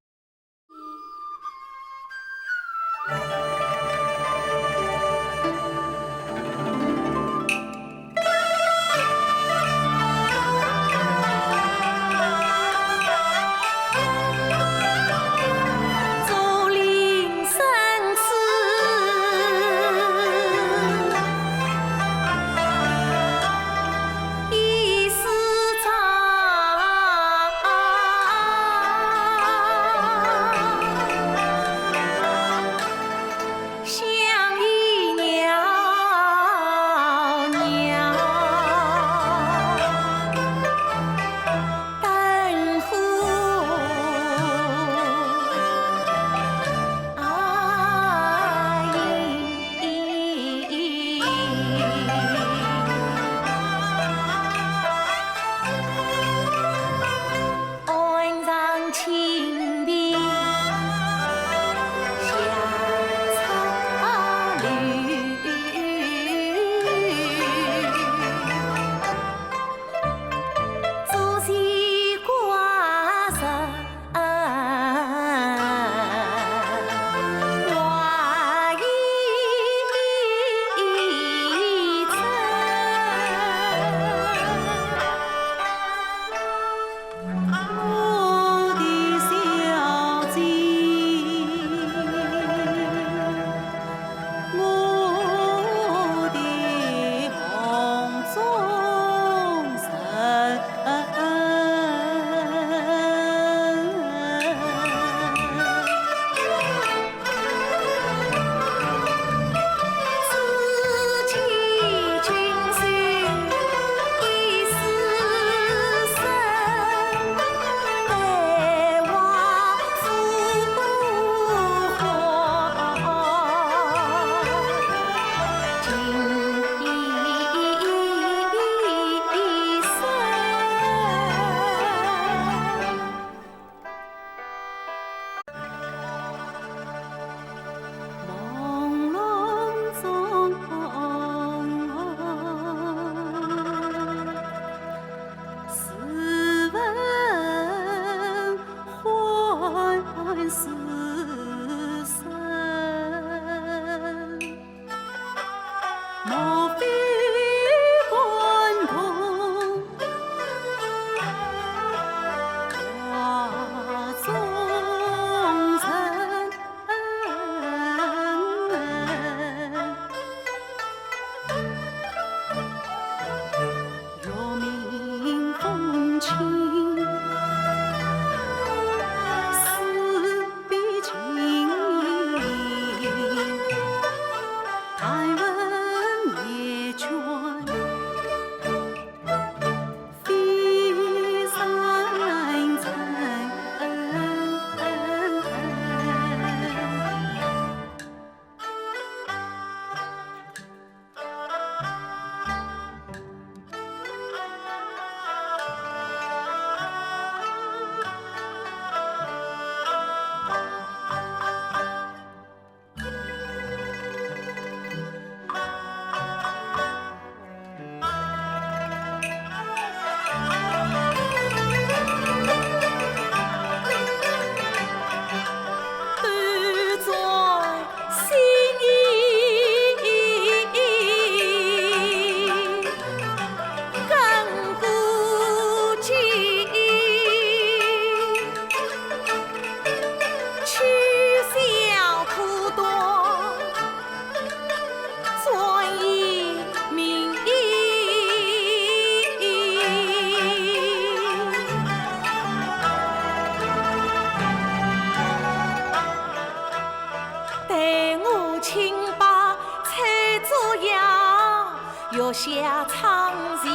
A: 落下苍涎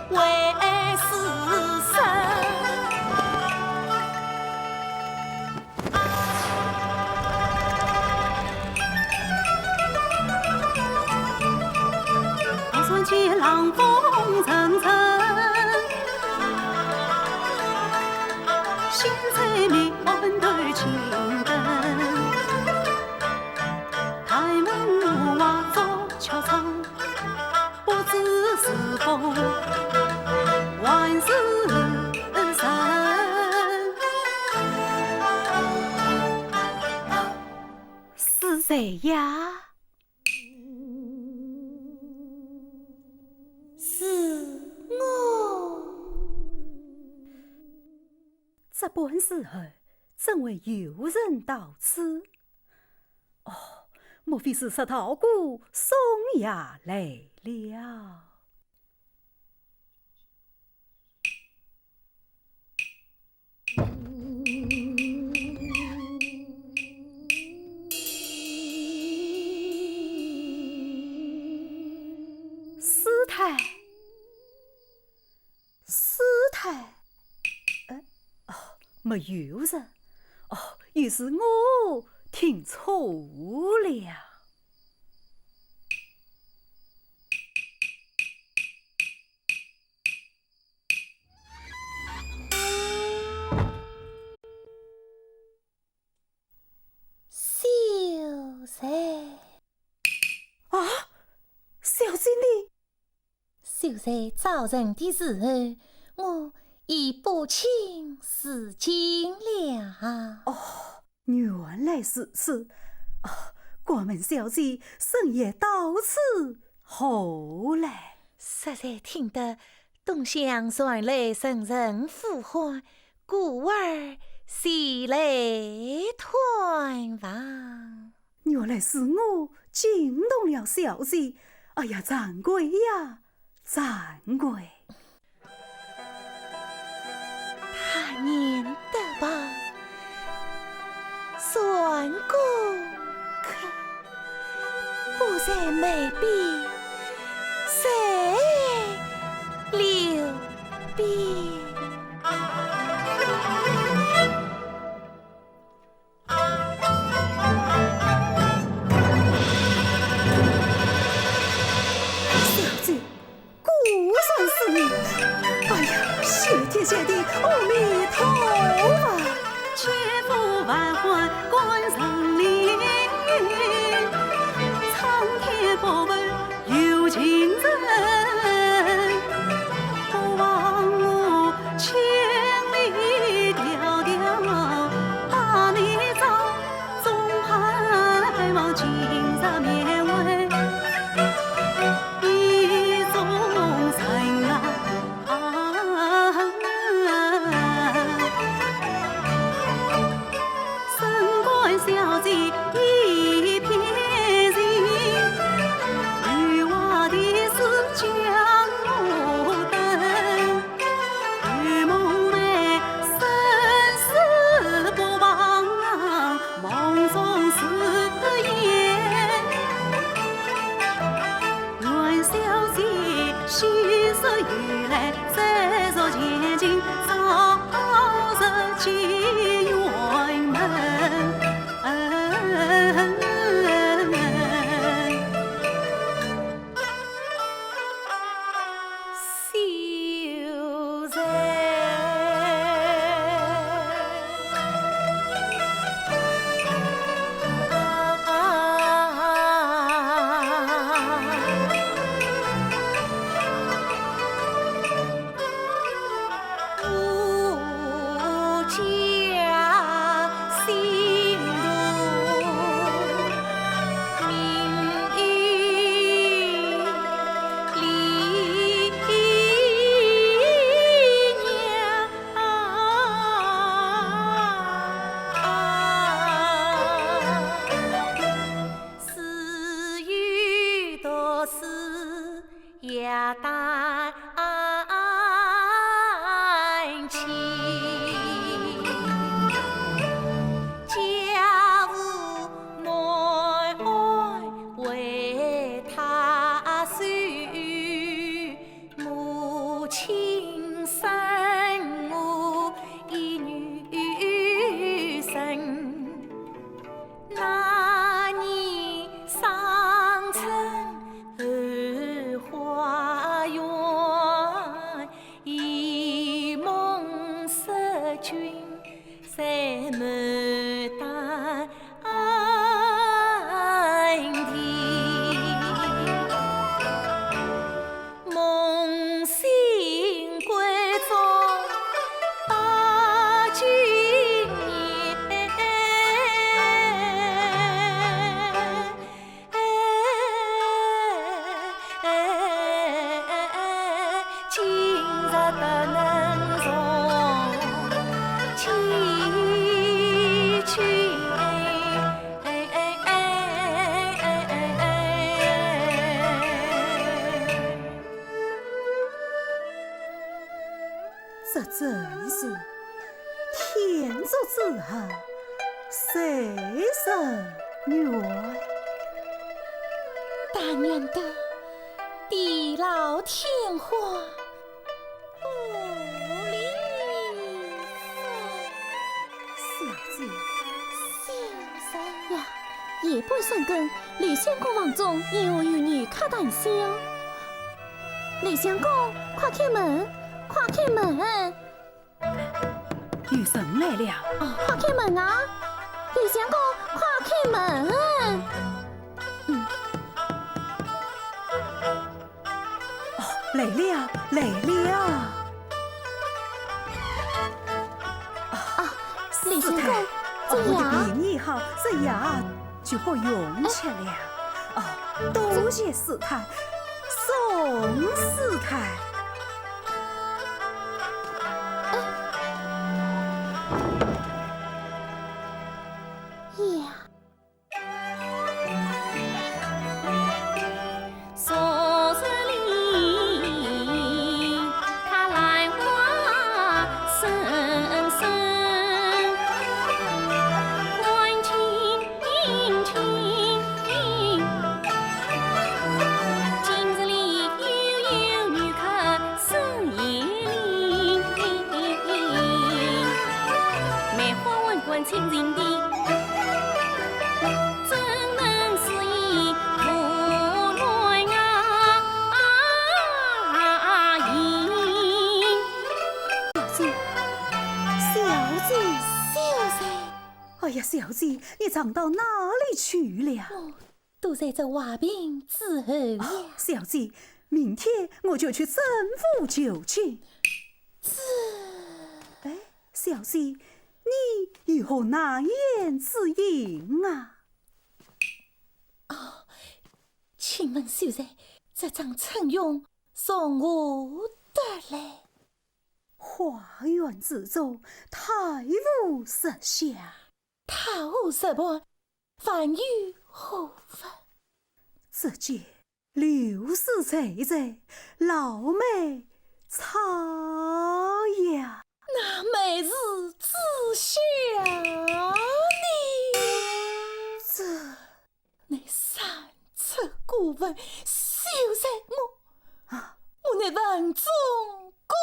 A: 为死生。
C: 我算见浪风层层，心在面对青灯。台门木瓦走桥长，不知谁后万事成。是谁呀？这般时候，怎会有人到此？哦，莫非是石头姑宋爷来了？师太，师太。没有人，于是我听错了。
D: 秀才
C: 啊，小姐你，
D: 秀才早晨的时候，我已不请自尽了。
C: 原来是此。过门小姐深夜到此，后来
A: 实在听得东乡传来声声呼唤，故而喜来团房。
C: 原来是我惊动了小姐。哎呀，掌柜呀，掌柜！
A: 他念得吧，算过客，不在眉边，谁留边？
C: 小姐，果然是你！哎呀，谢天谢地，阿弥陀佛！
E: 切腹万唤关神灵，苍天不问有情人，不枉我千里迢迢把你找，总盼望今日面会意中人啊！神官小姐一片情，女娃的是君
C: 谁人愿？
D: 但愿得地老天荒，不离
C: 小姐，
D: 秀才呀，夜半三更，李相公房中言我与女开谈笑。李相公，快开门，快开门！
C: 有人来了。
D: 哦，快开门啊！李相公，快开门！
C: 来了，来了！
D: 李相公，
C: 我的
D: 这样
C: 便宜好，这样就不用吃了。哦，多谢师太，宋师太。
D: 呀，
A: 宿舍里他来话声声，欢庆庆，今日里有女客深夜里，梅花温馆亲人的。
C: 哎呀，小姐，你藏到哪里去了？
D: 都在这瓦瓶之后呀。
C: 小姐，明天我就去政府求情。哎，小姐，你有何难言之隐啊？
D: 请问秀才，这张称用从何得来？
C: 花园之中，太无实下。
D: 他无什么，凡与何分？
C: 只见流水淙淙，老妹草呀。
D: 那美是知晓你，你三出古文，秀才我乃文中古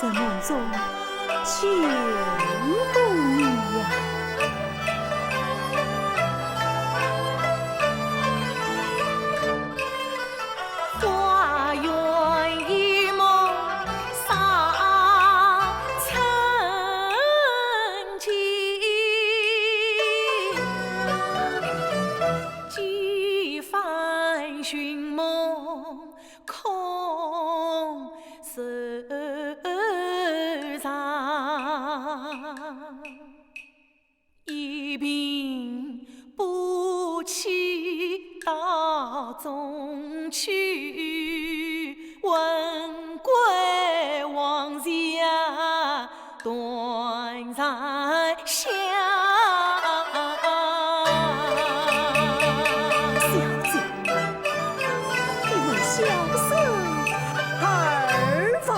C: 在梦中牵顾你呀。
A: 花园一梦上曾经，几番寻梦空守常，一并不起道中去，问归往昔断然乡。
C: 小姐，你为小生而亡。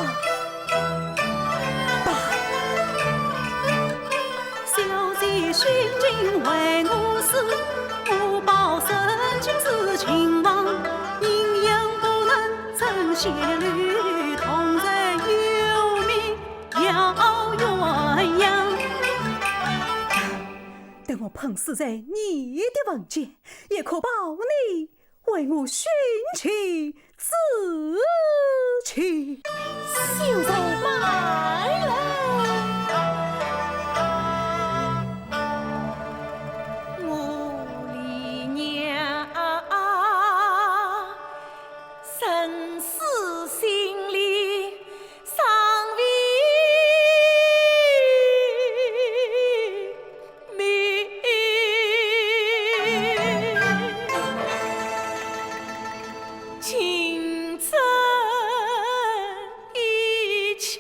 E: 殉尽为我死，我报身今是秦王，因因不能成仙侣，同在有命要鸳鸯。等我碰死在你的坟前，也可保你为我殉情自去。
D: 秀才慢来。
A: 我李娘生死心里尚未明，青春已去。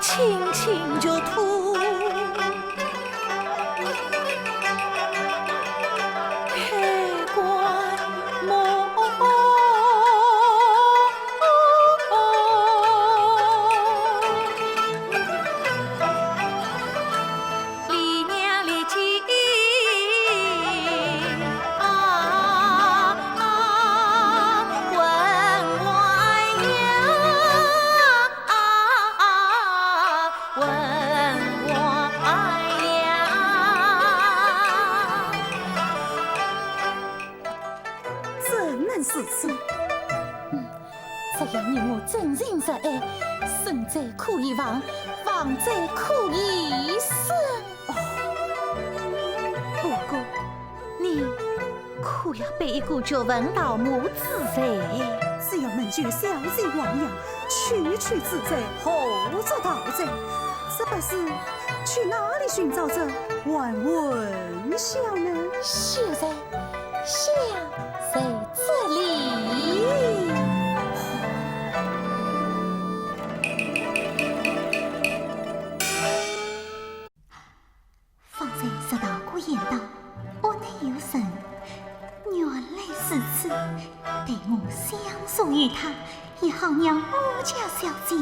A: 轻轻就吐，黑关梦。李娘立即
E: 是此。
D: 这样你我真情实爱，生者可以亡，亡者可以生。不过，你可要背一个叫文道母子罪。
E: 只要能救小姐亡羊，区区之罪，后作大罪。这不是去哪里寻找这万文孝呢？
D: 现在在这里。方才拾到过言道，屋内有神，原来是此。待我相送于他，也好让我家小姐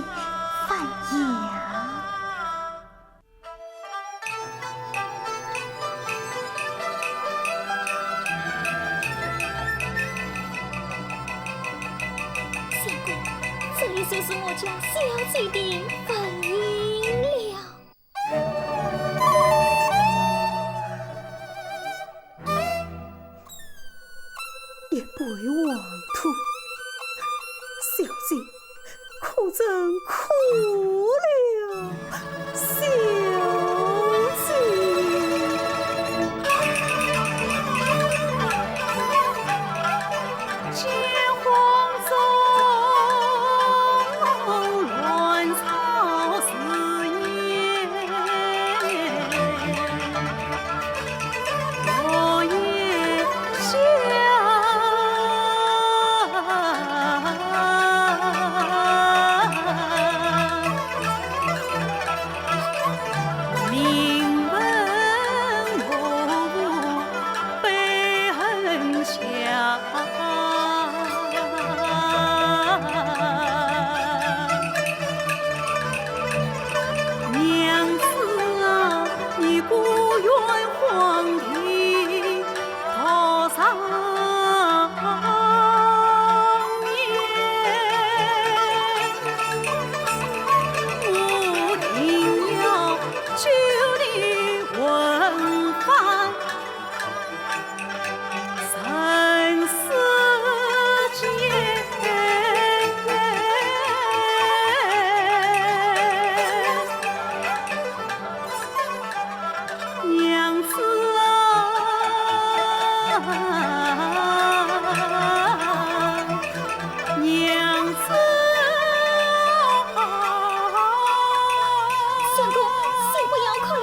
D: 反阳。这里就是我家小姐的坟茔了。
E: 一杯黄土，小姐可真苦了，小姐。结婚中乱草似烟，我也明文不悲恨下。娘子啊，你不愿皇庭多少年，我定要救你文芳生死间。娘子啊！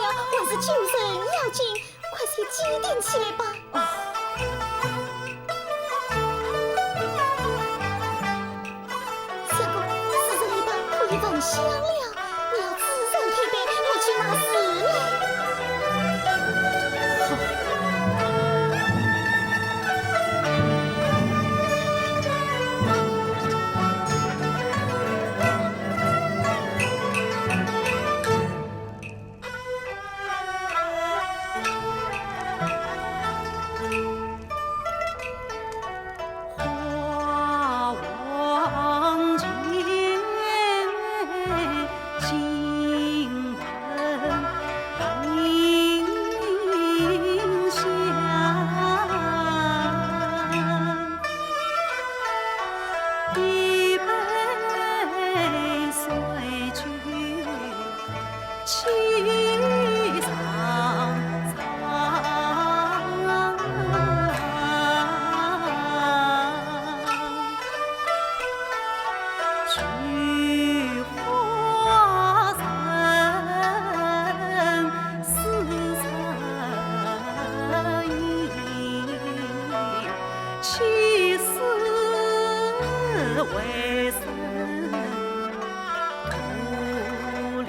D: 了，还是救人要紧，快些坚定起来吧。相公，死神一般可以闻香了，你要自认退杯，我去拿死来。
E: 花王间，惊闻兵响，一杯随君起苍菊花人，似曾饮，起死回生徒离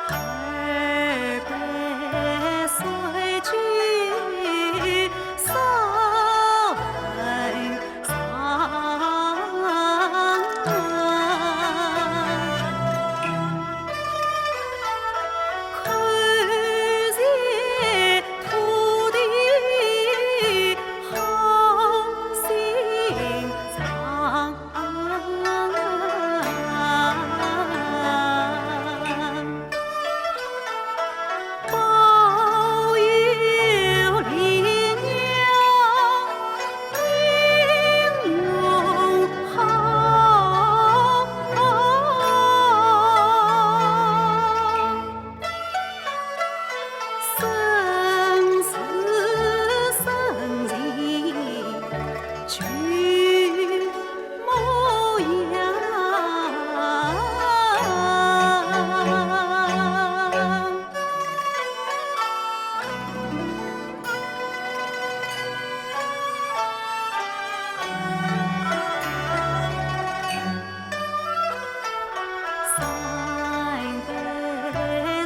E: 二杯随君稍闻丧，看见土地好心肠。保佑丽娘英勇好，生死生情俱模样。三杯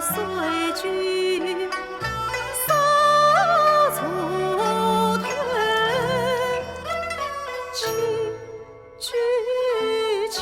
E: 随君扫除退，请君请